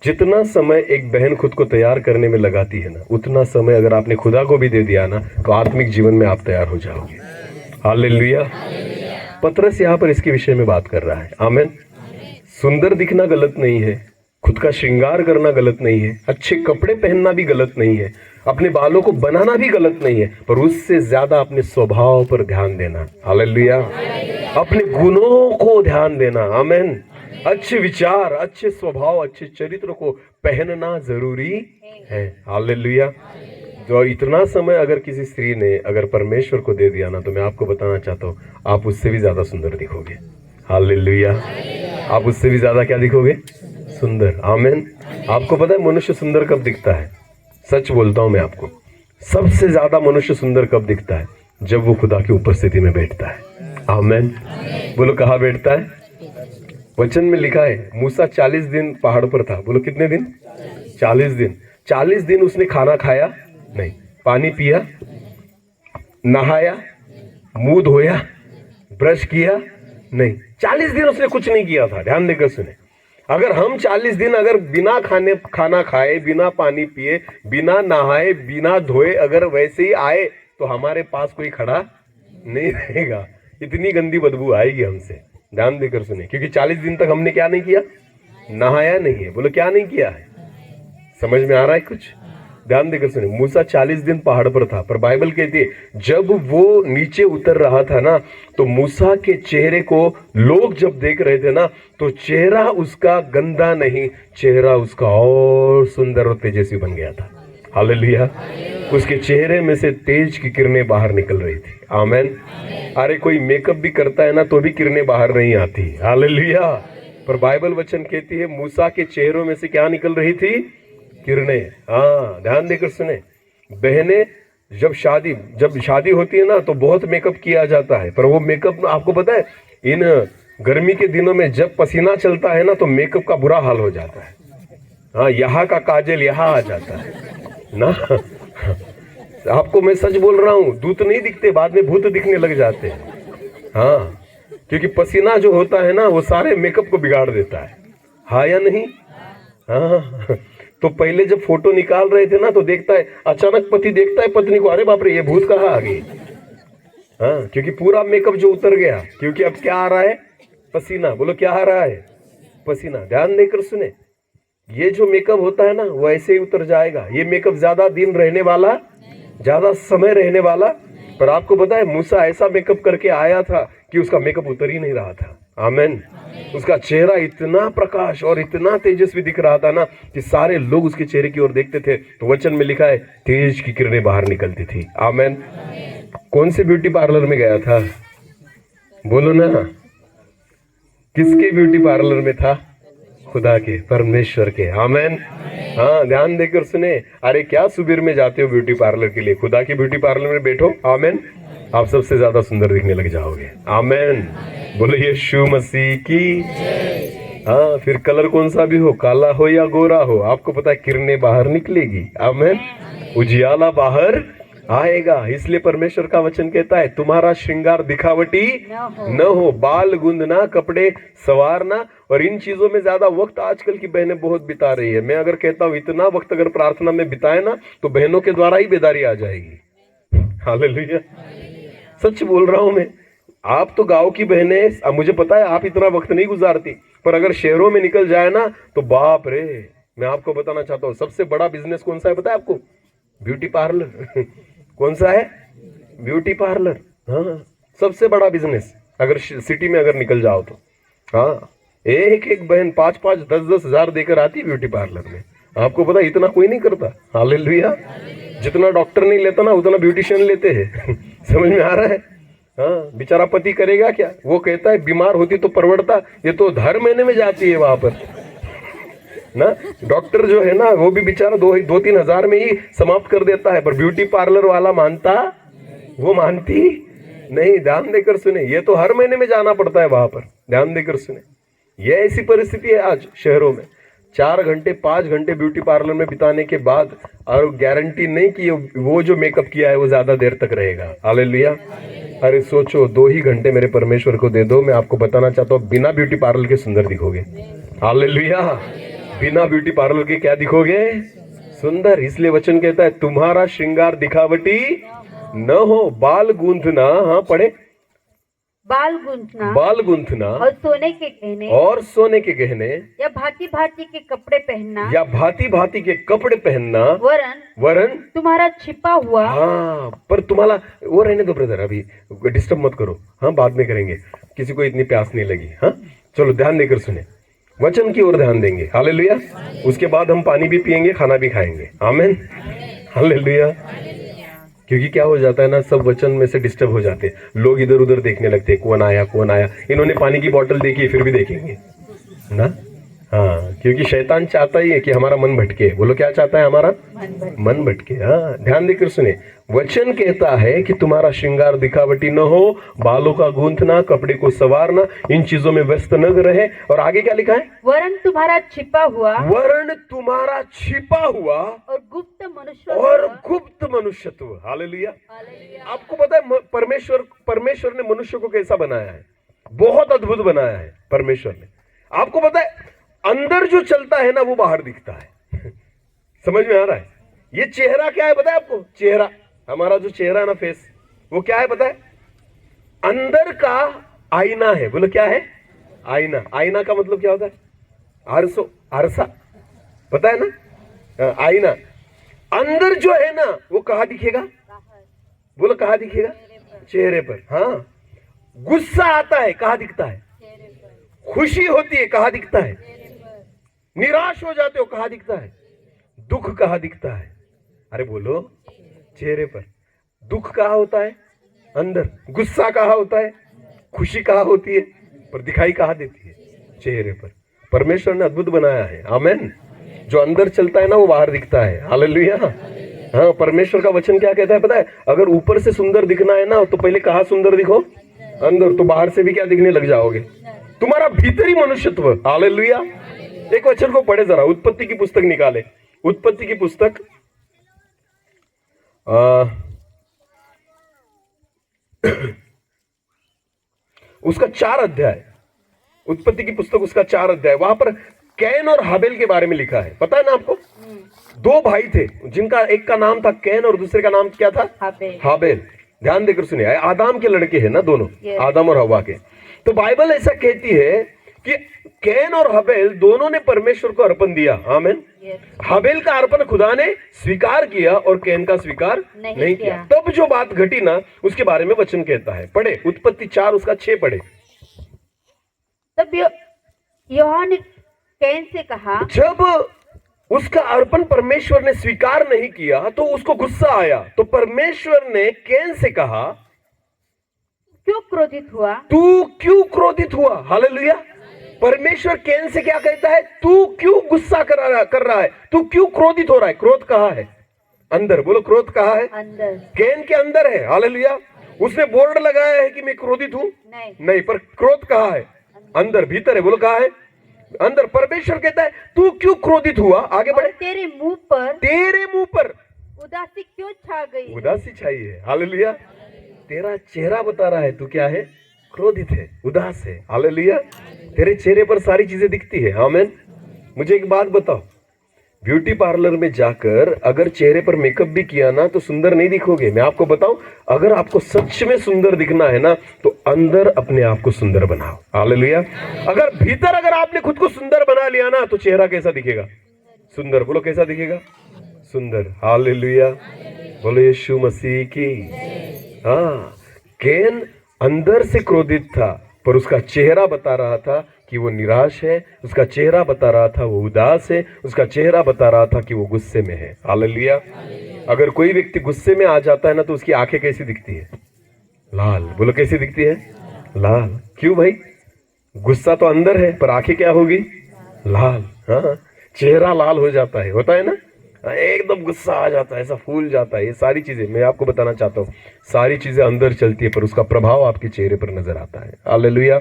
Speaker 1: जितना समय एक बहन खुद को तैयार करने में लगाती है ना, उतना समय अगर आपने खुदा को भी दे दिया ना, तो आत्मिक जीवन में आप तैयार हो जाओगे। हालेलुया। पतरस यहाँ पर इसके विषय में बात कर रहा है। आमीन। सुंदर दिखना गलत नहीं है, खुद का श्रृंगार करना गलत नहीं है, अच्छे कपड़े पहनना भी गलत नहीं है, अपने बालों को बनाना भी गलत नहीं है, पर उससे ज्यादा अपने स्वभाव पर ध्यान देना। हालेलुया। अपने गुणों को ध्यान देना। आमीन। अच्छे विचार, अच्छे स्वभाव, अच्छे चरित्र को पहनना जरूरी है। हालेलुया। जो इतना समय अगर किसी स्त्री ने अगर परमेश्वर को दे दिया ना, तो मैं आपको बताना चाहता हूँ आप उससे भी ज्यादा सुंदर दिखोगे। हालेलुया। आप उससे भी ज्यादा क्या दिखोगे? सुंदर। आमीन। आपको पता है मनुष्य सुंदर कब दिखता है? सच बोलता हूं मैं आपको, सबसे ज्यादा मनुष्य सुंदर कब दिखता है? जब वो खुदा की उपस्थिति में बैठता है। आमीन। बोलो कहाँ बैठता है? वचन में लिखा है मूसा 40 दिन पहाड़ पर था। बोलो कितने दिन? 40 दिन। 40 दिन उसने खाना खाया नहीं, पानी पिया, नहाया, मुंह धोया, ब्रश किया नहीं। 40 दिन उसने कुछ नहीं किया था। ध्यान देकर सुने, अगर हम 40 दिन अगर बिना खाना खाए, बिना पानी पिए, बिना नहाए, बिना धोए अगर वैसे ही आए तो हमारे पास कोई खड़ा नहीं रहेगा। इतनी गंदी बदबू आएगी हमसे। ध्यान देकर सुने, क्योंकि 40 दिन तक हमने क्या नहीं किया, नहाया नहीं है। बोलो क्या नहीं किया है, समझ में आ रहा है कुछ? ध्यान देकर सुने, मूसा 40 दिन पहाड़ पर था, पर बाइबल कहती है जब वो नीचे उतर रहा था ना, तो मूसा के चेहरे को लोग जब देख रहे थे ना, तो चेहरा उसका गंदा नहीं, चेहरा उसका और सुंदर और तेजस्वी बन गया था। हालेलुया। उसके चेहरे में से तेज की किरणें बाहर निकल रही थी। आमेन। अरे कोई मेकअप भी करता है ना तो भी किरणें बाहर नहीं आती। हालेलुया। पर बाइबल वचन कहती है मूसा के चेहरों में से क्या निकल रही थी, किरणें। हाँ, ध्यान देकर सुने बहने, जब शादी होती है ना तो बहुत मेकअप किया जाता है, पर वो मेकअप आपको पता है इन गर्मी के दिनों में जब पसीना चलता है ना तो मेकअप का बुरा हाल हो जाता है। हाँ, यहाँ का काजल यहाँ आ जाता है ना। आपको मैं सच बोल रहा हूँ, दूत नहीं दिखते, बाद में भूत दिखने लग जाते हैं। हाँ, क्योंकि पसीना जो होता है ना वो सारे मेकअप को बिगाड़ देता है। हाँ या नहीं? हाँ। तो पहले जब फोटो निकाल रहे थे ना तो देखता है, अचानक पति देखता है पत्नी को, अरे बाप रे ये भूत कहाँ आ गई। हाँ, क्योंकि पूरा मेकअप जो उतर गया, क्योंकि अब क्या आ रहा है, पसीना। बोलो क्या आ रहा है, पसीना। ध्यान देकर सुने, ये जो मेकअप होता है ना वो ऐसे ही उतर जाएगा। ये मेकअप ज्यादा दिन रहने वाला, ज्यादा समय रहने वाला। पर आपको पता है मूसा ऐसा मेकअप करके आया था कि उसका मेकअप उतर ही नहीं रहा था। आमेन। उसका चेहरा इतना प्रकाश और इतना तेजस्वी दिख रहा था ना कि सारे लोग उसके चेहरे की ओर देखते थे। तो वचन में लिखा है तेज की किरणें बाहर निकलती थी। आमेन। कौन से ब्यूटी पार्लर में गया था, बोलो ना, किसके ब्यूटी पार्लर में था? खुदा के, परमेश्वर के। आमेन। हाँ, ध्यान देकर सुने, अरे क्या सुबीर में जाते हो ब्यूटी पार्लर के लिए, खुदा की ब्यूटी पार्लर में बैठो। आमेन। आप सबसे ज्यादा सुंदर दिखने लग जाओगे। आमेन। बोलो यीशु मसीह की। हाँ, फिर कलर कौन सा भी हो, काला हो या गोरा हो, आपको पता है किरणें बाहर निकलेगी। आमेन। उजियाला बाहर आएगा। इसलिए परमेश्वर का वचन कहता है तुम्हारा श्रृंगार दिखावटी न हो, बाल गूंदना, कपड़े सवारना, और इन चीजों में ज्यादा वक्त आजकल की बहनें बहुत बिता रही है। मैं अगर कहता हूं इतना वक्त अगर प्रार्थना में बिताए ना तो बहनों के द्वारा ही बेदारी आ जाएगी। हालेलुया। सच बोल रहा हूं मैं। आप तो गांव की बहनें, अब मुझे पता है आप इतना वक्त नहीं गुजारती, पर अगर शहरों में निकल जाए ना तो बाप रे। मैं आपको बताना चाहता हूँ सबसे बड़ा बिजनेस कौन सा है पता है आपको? Beauty parlour. कौन सा है? Beauty parlour. हाँ, सबसे बड़ा बिजनेस अगर सिटी में अगर निकल जाओ तो। हाँ, एक एक बहन 5-5, 10-10 हजार देकर आती है ब्यूटी पार्लर में। आपको पता है इतना कोई नहीं करता। हालेलुया। जितना डॉक्टर नहीं लेता ना उतना ब्यूटिशियन लेते हैं। समझ में आ रहा है? हाँ, बेचारा पति करेगा क्या? वो कहता है बीमार होती तो परवड़ता, ये तो हर महीने में जाती है वहां पर ना। डॉक्टर जो है ना वो भी बेचारा 2-3 हजार में ही समाप्त कर देता है, पर ब्यूटी पार्लर वाला मानता, वो मानती नहीं। ध्यान देकर सुने, ये तो हर महीने में जाना पड़ता है वहां पर। ध्यान देकर सुने, ये ऐसी परिस्थिति है आज शहरों में। 4 घंटे 5 घंटे ब्यूटी पार्लर में बिताने के बाद और गारंटी नहीं कि वो जो मेकअप किया है वो ज्यादा देर तक रहेगा। हालेलुया। अरे सोचो 2 ही घंटे मेरे परमेश्वर को दे दो, मैं आपको बताना चाहता हूँ बिना ब्यूटी पार्लर के सुंदर दिखोगे। हालेलुया। बिना ब्यूटी पार्लर के क्या दिखोगे? सुंदर। इसलिए वचन कहता है तुम्हारा श्रृंगार दिखावटी न हो, बाल गूंथना। हाँ, पढ़े, बाल गूंथना
Speaker 2: और सोने के गहने,
Speaker 1: और सोने के गहने,
Speaker 2: या भांति भांति के कपड़े पहनना,
Speaker 1: या भांति भांति के कपड़े पहनना, वरन
Speaker 2: तुम्हारा छिपा हुआ।
Speaker 1: हाँ, पर तुम्हारा वो रहने दो ब्रदर, अभी डिस्टर्ब मत करो। हाँ, बाद में करेंगे, किसी को इतनी प्यास नहीं लगी। हाँ, चलो ध्यान देकर सुने, वचन की ओर ध्यान देंगे। हालेलुया। उसके बाद हम पानी भी पिएंगे, खाना भी खाएंगे। आमीन। हालेलुया। क्योंकि क्या हो जाता है ना, सब वचन में से डिस्टर्ब हो जाते हैं, लोग इधर उधर देखने लगते हैं, कौन आया कौन आया। इन्होंने पानी की बोतल देखी फिर भी देखेंगे ना। हाँ, क्योंकि शैतान चाहता ही है कि हमारा मन भटके। बोलो क्या चाहता है? हमारा मन भटके। हाँ, ध्यान देकर सुने, वचन कहता है कि तुम्हारा श्रृंगार दिखावटी न हो, बालों का गूंथना, कपड़े को संवारना, इन चीजों में व्यस्त न रहे। और आगे क्या लिखा है?
Speaker 2: वरन तुम्हारा छिपा हुआ,
Speaker 1: वरन तुम्हारा छिपा हुआ
Speaker 2: और गुप्त मनुष्यत्व। हालेलुया।
Speaker 1: आपको पता है परमेश्वर ने मनुष्य को कैसा बनाया है? बहुत अद्भुत बनाया है परमेश्वर ने। आपको पता है अंदर जो चलता है ना वो बाहर दिखता है। समझ में आ रहा है? ये चेहरा क्या है पता है आपको? चेहरा, हमारा जो चेहरा है ना, फेस, वो क्या है पता है? अंदर का आईना है। बोलो क्या है? आईना। आईना का मतलब क्या होता है? आरसो, आरसा, पता है ना? आईना। अंदर जो है ना वो कहाँ दिखेगा? बोलो कहाँ दिखेगा? चेहरे पर। हाँ, गुस्सा आता है कहाँ दिखता है? खुशी होती है कहाँ दिखता है? निराश हो जाते हो कहाँ दिखता है? दुख कहाँ दिखता है? अरे बोलो, चेहरे पर। दुख कहाँ होता है? अंदर। गुस्सा कहाँ होता है? खुशी कहाँ होती है? पर दिखाई कहाँ देती है? चेहरे पर। परमेश्वर ने अद्भुत बनाया है। आमेन। जो अंदर चलता है ना वो बाहर दिखता है। हालेलुया। हाँ, परमेश्वर का वचन क्या कहता है पता है? अगर ऊपर से सुंदर दिखना है ना तो पहले कहाँ सुंदर दिखो? अंदर। तो बाहर से भी क्या दिखने लग जाओगे? तुम्हारा भीतरी मनुष्यत्व। हालेलुया। एक वचन को पढ़े जरा, उत्पत्ति की पुस्तक निकाले। उत्पत्ति की पुस्तक उसका 4 अध्याय। उत्पत्ति की पुस्तक उसका 4 अध्याय। वहां पर कैन और हाबेल के बारे में लिखा है। पता है ना आपको? 2 भाई थे जिनका एक का नाम था कैन और दूसरे का नाम क्या था? हाबेल। ध्यान देकर सुनिए, आदम के लड़के हैं ना दोनों, आदम और हवा के। तो बाइबल ऐसा कहती है कि कैन और हबेल दोनों ने परमेश्वर को अर्पण दिया। आमीन। हबेल का अर्पण खुदा ने स्वीकार किया और कैन का स्वीकार नहीं किया। तब जो बात घटी ना उसके बारे में वचन कहता है। पढ़े उत्पत्ति 4 उसका 6 पढ़े।
Speaker 2: तब यहोवा ने कैन से कहा,
Speaker 1: जब उसका अर्पण परमेश्वर ने स्वीकार नहीं किया तो उसको गुस्सा आया। तो परमेश्वर ने कैन से कहा,
Speaker 2: क्यों क्रोधित हुआ?
Speaker 1: तू क्यों क्रोधित हुआ? हालेलुया। परमेश्वर कैन से क्या कहता है? तू क्यों गुस्सा कर रहा है? तू क्यों क्रोधित हो रहा है? क्रोध कहाँ है? अंदर। बोलो क्रोध कहाँ है?
Speaker 2: अंदर।
Speaker 1: कैन के अंदर है। हालेलुया। उसने बोर्ड लगाया है कि मैं क्रोधित हूं? नहीं, पर क्रोध कहाँ है? अंदर, भीतर है। बोलो कहाँ है? अंदर। परमेश्वर कहता है तू क्यों क्रोधित हुआ? आगे बढ़े।
Speaker 2: तेरे मुंह पर उदासी क्यों छा गई?
Speaker 1: उदासी छाई है। हालेलुया। तेरा चेहरा बता रहा है तू क्या है? क्रोधित है, उदास है। हालेलुया। तेरे चेहरे पर सारी चीजें दिखती है। आमीन। मुझे एक बात बताओ, ब्यूटी पार्लर में जाकर अगर चेहरे पर मेकअप भी किया ना तो सुंदर नहीं दिखोगे। मैं आपको बताऊं, अगर आपको सच में सुंदर दिखना है ना तो अंदर अपने आप को सुंदर बनाओ। हालेलुया। अगर भीतर अगर आपने खुद को सुंदर बना लिया ना तो चेहरा कैसा दिखेगा? सुंदर। बोलो कैसा दिखेगा? सुंदर। हालेलुया। बोलो यीशु मसीह की। हाँ, कैन अंदर से क्रोधित था पर उसका चेहरा बता रहा था कि वो निराश है, उसका चेहरा बता रहा था वो उदास है, उसका चेहरा बता रहा था कि वो गुस्से में है। हालेलुया। अगर कोई व्यक्ति गुस्से में आ जाता है ना तो उसकी आंखें कैसी दिखती है? लाल। बोलो कैसी दिखती है? लाल। क्यों भाई? गुस्सा तो अंदर है पर आंखें क्या होगी? लाल। हाँ, चेहरा लाल हो जाता है, होता है ना? एकदम गुस्सा आ जाता है, ऐसा फूल जाता है। ये सारी चीजें मैं आपको बताना चाहता हूँ, सारी चीजें अंदर चलती है पर उसका प्रभाव आपके चेहरे पर नजर आता है। हालेलुया।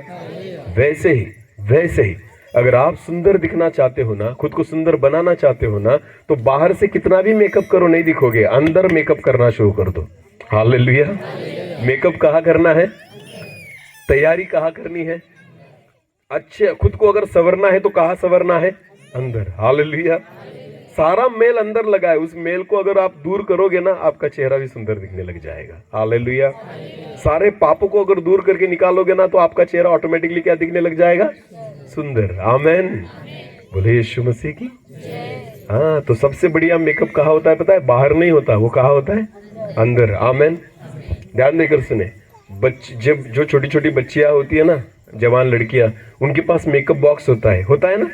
Speaker 1: वैसे ही अगर आप सुंदर दिखना चाहते हो ना, खुद को सुंदर बनाना चाहते हो ना, तो बाहर से कितना भी मेकअप करो नहीं दिखोगे, अंदर मेकअप करना शुरू कर दो। हालेलुया। मेकअप कहाँ करना है? तैयारी कहाँ करनी है? अच्छे खुद को अगर संवरना है तो कहाँ संवरना है? अंदर। हालेलुया। सारा मेल अंदर लगा है, उस मेल को अगर आप दूर करोगे ना आपका चेहरा भी सुंदर दिखने लग जाएगा। हालेलुया। सारे पापों को अगर दूर करके निकालोगे ना तो आपका चेहरा ऑटोमेटिकली क्या दिखने लग जाएगा? सुंदर। आमेन। बोले यीशु मसीह की। हाँ, तो सबसे बढ़िया मेकअप कहाँ होता है पता है? बाहर नहीं होता, वो कहाँ होता है? अंदर। आमेन। ध्यान देकर सुने, जब जो छोटी छोटी बच्चियां होती है ना, जवान लड़कियां, उनके पास मेकअप बॉक्स होता है ना?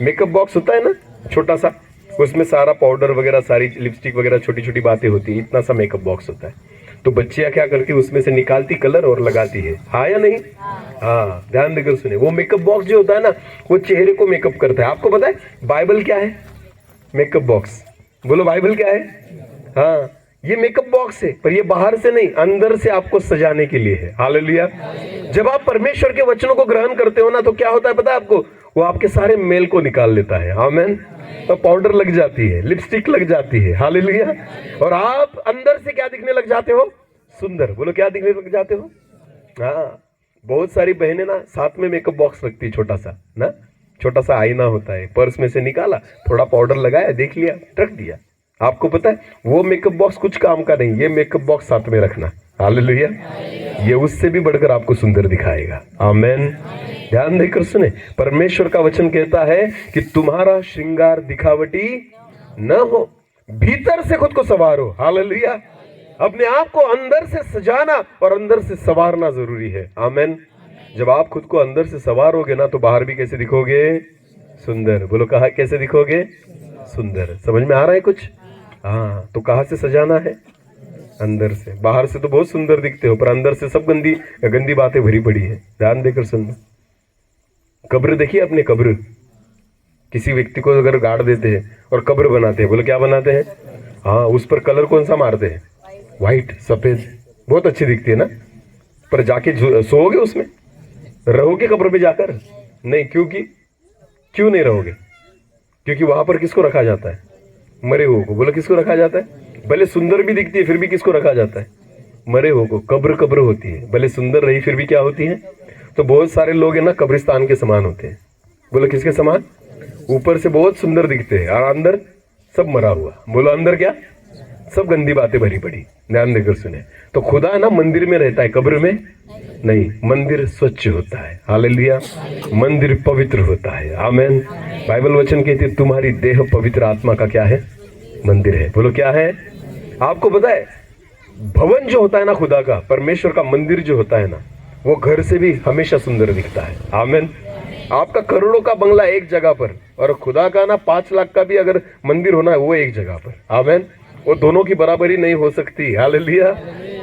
Speaker 1: मेकअप बॉक्स होता है ना, छोटा सा, उसमें सारा पाउडर वगैरह, सारी लिपस्टिक वगैरह, छोटी छोटी बातें होती है। इतना सा मेकअप बॉक्स होता है। तो बच्चियां क्या करती है? उसमें से निकालती कलर और लगाती है। हाँ या नहीं? हाँ, ध्यान देकर सुने। वो मेकअप बॉक्स जो होता है ना वो चेहरे को मेकअप करता है। आपको पता है बाइबल क्या है? Makeup box. बोलो बाइबल क्या है? हाँ, ये मेकअप बॉक्स है पर ये बाहर से नहीं, अंदर से आपको सजाने के लिए है। हालेलुया। जब आप परमेश्वर के वचनों को ग्रहण करते हो ना तो क्या होता है पता है आपको? वो आपके सारे मेल को निकाल लेता है। आमीन। तो पाउडर लग जाती है, लिपस्टिक लग जाती है। हालेलुया। और आप अंदर से क्या दिखने लग जाते हो? सुंदर। बोलो क्या दिखने लग जाते हो? हाँ, बहुत सारी बहनें ना साथ में मेकअप बॉक्स रखती है, छोटा सा ना, छोटा सा आईना होता है, पर्स में से निकाला, थोड़ा पाउडर लगाया, देख लिया, रख दिया। आपको पता है वो मेकअप बॉक्स कुछ काम का नहीं, ये मेकअप बॉक्स साथ में रखना। हालेलुया। ये उससे भी बढ़कर आपको सुंदर दिखाएगा। आमेन। ध्यान देकर सुने, परमेश्वर का वचन कहता है कि तुम्हारा श्रृंगार दिखावटी न हो, भीतर से खुद को संवारो। हालेलुया। अपने आप को अंदर से सजाना और अंदर से संवारना जरूरी है। आमेन। जब आप खुद को अंदर से संवारोगे ना तो बाहर भी कैसे दिखोगे? सुंदर। बोलो कहा कैसे दिखोगे? सुंदर। समझ में आ रहा है कुछ? हाँ, तो कहाँ से सजाना है? अंदर से। बाहर से तो बहुत सुंदर दिखते हो पर अंदर से सब गंदी गंदी बातें भरी पड़ी है। ध्यान देकर सुनना। कब्र देखिए अपने, कब्र किसी व्यक्ति को अगर गाड़ देते हैं और कब्र बनाते हैं, बोलो क्या बनाते हैं? हाँ, उस पर कलर कौन सा मारते हैं? व्हाइट, सफेद, बहुत अच्छी दिखती है ना। पर जाके सोओगे उसमें? रहोगे कब्र पे जाकर? नहीं। क्यों नहीं रहोगे? क्योंकि वहां पर किसको रखा जाता है? मरे हुए को। बोलो किसको रखा जाता है? भले सुंदर भी दिखती है फिर भी किसको रखा जाता है? मरे हुए को। कब्र होती है, भले सुंदर रही फिर भी क्या होती है? तो बहुत सारे लोग है ना कब्रिस्तान के समान होते हैं। बोलो किसके समान? ऊपर से बहुत सुंदर दिखते हैं और अंदर सब मरा हुआ। बोलो अंदर क्या? सब गंदी बातें भरी पड़ी। ध्यान देकर सुने। तो खुदा ना मंदिर में रहता है, कब्र में नहीं। मंदिर स्वच्छ होता है। हालेलुया। मंदिर पवित्र होता है। आमेन। बाइबल वचन कहती है तुम्हारी देह पवित्र आत्मा का क्या है? मंदिर है। बोलो क्या है? आपको पता है भवन जो होता है ना खुदा का, परमेश्वर का मंदिर जो होता है ना, वो घर से भी हमेशा सुंदर दिखता है। आमेन। आपका करोड़ों का बंगला एक जगह पर और खुदा का ना 5 लाख का भी अगर मंदिर होना है वो एक जगह पर। आमेन। वो दोनों की बराबरी नहीं हो सकती। हालेलुया।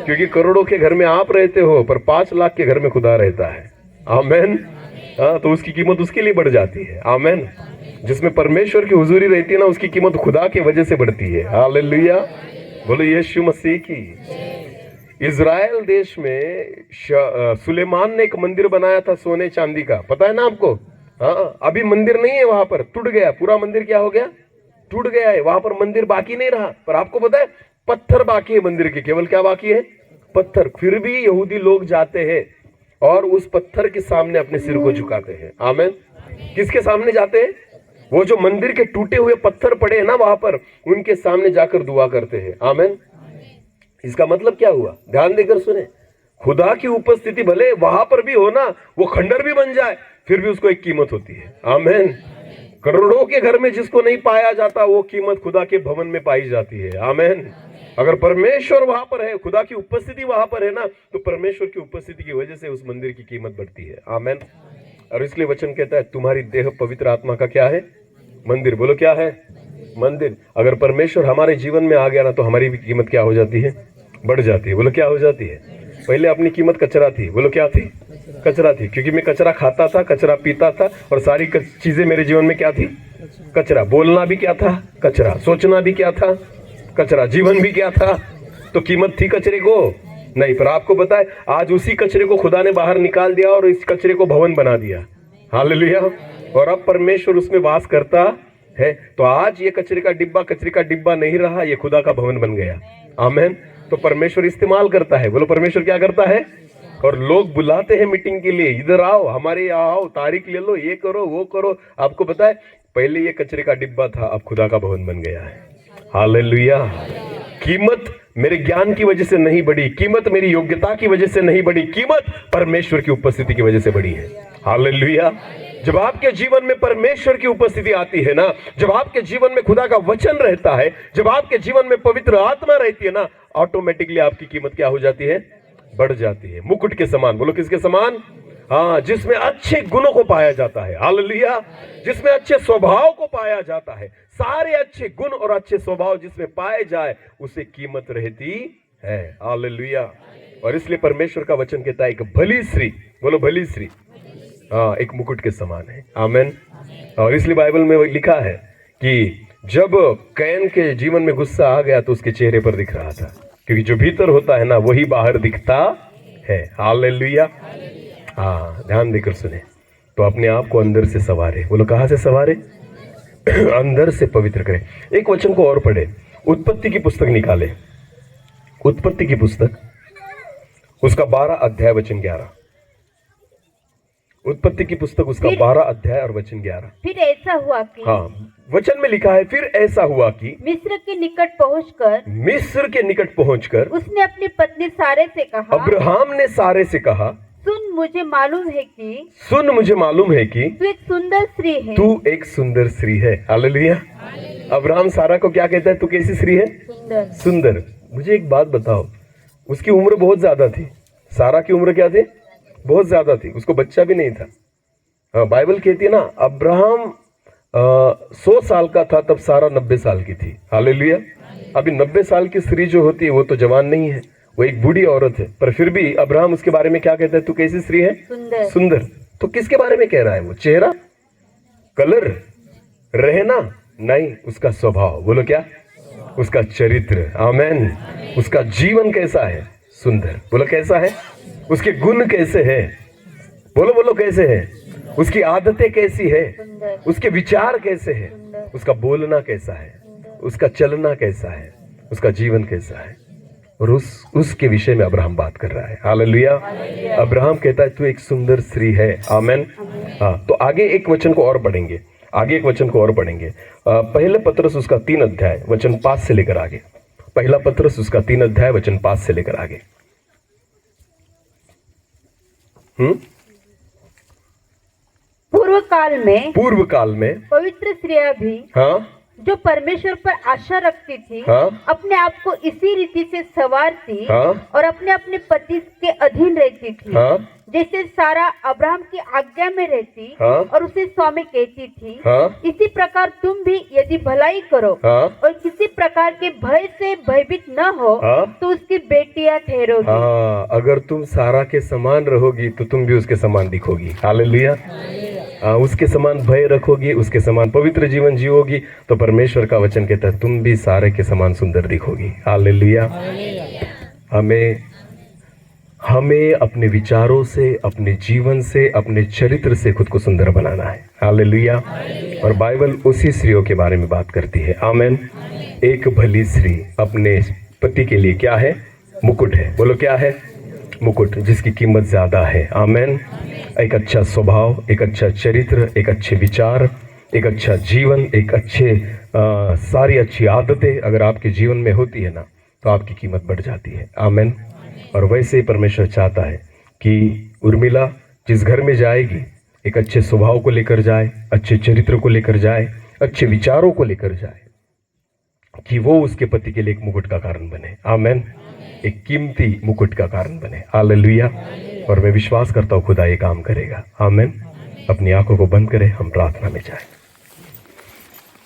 Speaker 1: क्योंकि करोड़ों के घर में आप रहते हो पर 5 लाख के घर में खुदा रहता है। आमेन। हाँ, तो उसकी कीमत उसके लिए बढ़ जाती है। आमेन। जिसमें परमेश्वर की हुजूरी रहती है ना उसकी कीमत खुदा की वजह से बढ़ती है। हालेलुया। बोलो यीशु मसीह की। इज़राइल देश में सुलेमान ने एक मंदिर बनाया था सोने चांदी का, पता है ना आपको? हाँ, अभी मंदिर नहीं है वहां पर, टूट गया पूरा मंदिर। क्या हो गया? टूट गया है। वहां पर मंदिर बाकी नहीं रहा। पर आपको पता है पत्थर बाकी है मंदिर के। केवल क्या बाकी है? पत्थर। फिर भी यहूदी लोग जाते हैं और उस पत्थर के सामने अपने सिर को झुकाते हैं। आमेन। किसके सामने जाते हैं? वो जो मंदिर के टूटे हुए पत्थर पड़े हैं ना वहां पर, उनके सामने जाकर दुआ करते हैं। आमेन। इसका मतलब क्या हुआ? ध्यान देकर सुने। खुदा की उपस्थिति भले वहां पर भी हो ना, वो खंडर भी बन जाए फिर भी उसको एक कीमत होती है। आमेन। करोड़ों के घर में जिसको नहीं पाया जाता वो कीमत खुदा के भवन में पाई जाती है। आमेन। अगर परमेश्वर वहां पर है, खुदा की उपस्थिति वहां पर है ना, तो परमेश्वर की उपस्थिति की वजह से उस मंदिर की कीमत बढ़ती है। आमेन। और इसलिए वचन कहता है तुम्हारी देह पवित्र आत्मा का क्या है? मंदिर। बोलो क्या है? मंदिर। अगर परमेश्वर हमारे जीवन में आ गया ना तो हमारी भी कीमत क्या हो जाती है? बढ़ जाती है। बोलो क्या हो जाती है? पहले अपनी कीमत कचरा थी। बोलो क्या थी? कचरा थी। क्योंकि मैं कचरा खाता था, कचरा पीता था और सारी चीजें मेरे जीवन में क्या थी? कचरा। बोलना भी क्या था? कचरा। सोचना भी क्या था? कचरा। जीवन भी क्या था? तो कीमत थी कचरे को? नहीं। पर आपको पता है आज उसी कचरे को खुदा ने बाहर निकाल दिया और इस कचरे को भवन बना दिया। हालेलुया। और अब परमेश्वर उसमें वास करता है। तो आज ये कचरे का डिब्बा नहीं रहा, ये खुदा का भवन बन गया। आमेन। तो परमेश्वर इस्तेमाल करता है। बोलो परमेश्वर क्या करता है? और लोग बुलाते हैं मीटिंग के लिए, इधर आओ, हमारे यहाँ आओ, तारीख ले लो, ये करो वो करो। आपको पता है पहले ये कचरे का डिब्बा था, अब खुदा का भवन बन गया है। हालेलुया। कीमत मेरे ज्ञान की वजह से नहीं बढ़ी, कीमत मेरी योग्यता की वजह से नहीं बढ़ी, कीमत परमेश्वर की उपस्थिति की वजह से बढ़ी है। हालेलुया। जब आपके जीवन में परमेश्वर की उपस्थिति आती है ना, जब आपके जीवन में खुदा का वचन रहता है, जब आपके जीवन में पवित्र आत्मा रहती है ना, ऑटोमेटिकली आपकी कीमत क्या हो जाती है? बढ़ जाती है। मुकुट के समान। बोलो किसके समान? हाँ, जिसमें अच्छे गुणों को पाया जाता है। हालेलुया। जिसमें अच्छे स्वभाव को पाया जाता है। सारे अच्छे गुण और अच्छे स्वभाव जिसमें पाए जाए उसे कीमत रहती है। हालेलुया। और इसलिए परमेश्वर का वचन कहता है एक भली स्त्री, बोलो भली स्त्री, हाँ, एक मुकुट के समान है। आमेन। और इसलिए बाइबल में लिखा है कि जब कैन के जीवन में गुस्सा आ गया तो उसके चेहरे पर दिख रहा था, क्योंकि जो भीतर होता है ना वही बाहर दिखता है। हालेलुया। हाँ, ध्यान देकर सुने। तो अपने आप को अंदर से संवारे। बोलो कहाँ से संवारे? अंदर से पवित्र करें। एक वचन को और पढ़े, उत्पत्ति की पुस्तक निकाले, उत्पत्ति की पुस्तक उसका 12 अध्याय वचन 11। उत्पत्ति की पुस्तक उसका 12 अध्याय और वचन 11।
Speaker 2: फिर ऐसा हुआ कि
Speaker 1: हाँ, वचन में लिखा है, फिर ऐसा हुआ कि
Speaker 2: मिस्र के निकट पहुंचकर
Speaker 1: मिस्र के निकट पहुंचकर
Speaker 2: उसने अपनी पत्नी सारे से कहा,
Speaker 1: अब्राहम ने सारे से कहा,
Speaker 2: सुन मुझे मालूम है कि
Speaker 1: तू
Speaker 2: एक सुंदर स्त्री है।
Speaker 1: तू एक सुंदर स्त्री है। हालेलुया। अब्राहम सारा को क्या कहता है? तू कैसी स्त्री है?
Speaker 2: सुंदर।
Speaker 1: सुंदर। मुझे एक बात बताओ, उसकी उम्र बहुत ज्यादा थी। सारा की उम्र क्या थी? बहुत ज्यादा थी। उसको बच्चा भी नहीं था। हाँ, बाइबल कहती है ना, अब्राहम 100 साल का था तब सारा 90 साल की थी। हालेलुया। अभी 90 साल की स्त्री जो होती है वो तो जवान नहीं है, वो एक बूढ़ी औरत है, पर फिर भी अब्राहम उसके बारे में क्या कहता है? तू कैसी स्त्री है?
Speaker 2: सुंदर।
Speaker 1: सुंदर। तो किसके बारे में कह रहा है वो? चेहरा, कलर, रहना नहीं, उसका स्वभाव। बोलो क्या? उसका चरित्र। आमेन। उसका जीवन कैसा है? सुंदर। बोलो कैसा है? उसके गुण कैसे हैं? बोलो बोलो कैसे है? उसकी आदतें कैसी है?
Speaker 2: सुंदर।
Speaker 1: उसके विचार कैसे है?
Speaker 2: सुंदर।
Speaker 1: उसका बोलना कैसा है? उसका चलना कैसा है? उसका जीवन कैसा है? और उसके विषय में अब्राहम बात कर रहा है। हालेलुया। अब्राहम कहता है तू एक सुंदर स्त्री है। आमेन। हाँ, तो आगे एक वचन को और पढ़ेंगे। पहले पत्रस उसका 3 अध्याय वचन 5 से लेकर आगे। पहला पत्रस उसका 3 अध्याय वचन 5 से लेकर आगे।
Speaker 2: पूर्व काल में पवित्र स्त्रियां भी
Speaker 1: हाँ
Speaker 2: जो परमेश्वर पर आशा रखती थी,
Speaker 1: हाँ,
Speaker 2: अपने आप को इसी रीति से संवारती
Speaker 1: हाँ,
Speaker 2: और अपने अपने पति के अधीन रहती थी।
Speaker 1: हाँ,
Speaker 2: जैसे सारा अब्राहम की आज्ञा में रहती,
Speaker 1: हाँ,
Speaker 2: और उसे स्वामी कहती थी,
Speaker 1: हाँ,
Speaker 2: इसी प्रकार तुम भी यदि भलाई करो,
Speaker 1: हाँ,
Speaker 2: और किसी प्रकार के भय से भयभीत न हो,
Speaker 1: हाँ,
Speaker 2: तो उसकी बेटियां ठहरोगी।
Speaker 1: हाँ, अगर तुम सारा के समान रहोगी तो तुम भी उसके समान दिखोगी। हालेलुया। उसके समान भय रखोगी, उसके समान पवित्र जीवन जियोगी, तो परमेश्वर का वचन कहता है तुम भी सारे के समान सुंदर दिखोगी। हालेलुया। हमें अपने विचारों से, अपने जीवन से, अपने चरित्र से खुद को सुंदर बनाना है। हालेलुया। और बाइबल उसी स्त्रियों के बारे में बात करती है। आमेन। एक भली स्त्री अपने पति के लिए क्या है? मुकुट है। बोलो क्या है? मुकुट, जिसकी कीमत ज्यादा है। आमेन। एक अच्छा स्वभाव, एक अच्छा चरित्र, एक अच्छे विचार, एक अच्छा जीवन, एक अच्छे सारी अच्छी आदतें अगर आपके जीवन में होती है ना, तो आपकी कीमत बढ़ जाती है। आमेन। और वैसे ही परमेश्वर चाहता है कि उर्मिला जिस घर में जाएगी एक अच्छे स्वभाव को लेकर जाए, अच्छे चरित्र को लेकर जाए, अच्छे विचारों को लेकर जाए, कि वो उसके पति के लिए एक मुकुट का कारण बने। आमेन। एक कीमती मुकुट का कारण बने। हालेलुया। और मैं विश्वास करता हूँ खुदा ये काम करेगा। आमेन। अपनी आंखों को बंद करें, हम प्रार्थना में जाएं।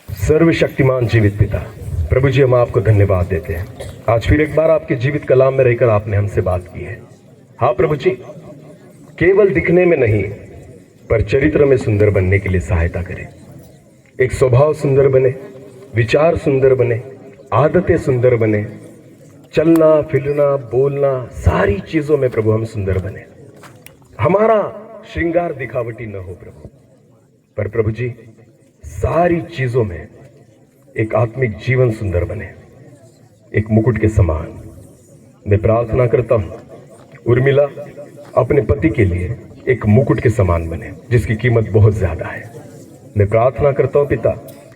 Speaker 1: सर्वशक्तिमान जीवित पिता, प्रभु जी, हम आपको धन्यवाद देते हैं। आज फिर एक बार आपके जीवित कलाम में रहकर आपने हमसे बात की है। हाँ प्रभु जी, केवल दिखने में नहीं पर चरित्र में सुंदर बनने के लिए सहायता करें। एक स्वभाव सुंदर बने, विचार सुंदर बने, आदतें सुंदर बने, चलना फिरना बोलना सारी चीजों में प्रभु हम सुंदर बने। हमारा श्रृंगार दिखावटी न हो प्रभु, पर प्रभु जी सारी चीजों में एक आत्मिक जीवन सुंदर बने, एक मुकुट के समान। मैं प्रार्थना करता हूं उर्मिला अपने पति के लिए एक मुकुट के समान बने, जिसकी कीमत बहुत ज्यादा है। मैं प्रार्थना करता हूं पिता,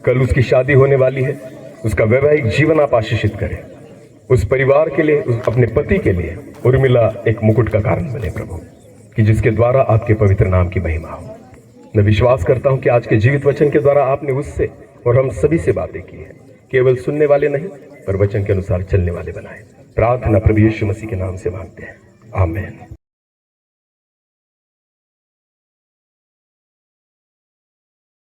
Speaker 1: कल उसकी शादी होने वाली है, उसका वैवाहिक जीवन आप आशीषित करें। उस परिवार के लिए, उस अपने पति के लिए उर्मिला एक मुकुट का कारण बने प्रभु, कि जिसके द्वारा आपके पवित्र नाम की महिमा हो। मैं विश्वास करता हूं कि आज के जीवित वचन के द्वारा आपने उससे और हम सभी से बातें की है। केवल सुनने वाले नहीं पर वचन के अनुसार चलने वाले बनाए। प्रार्थना प्रभु यीशु मसीह के नाम से मांगते हैं। आमीन।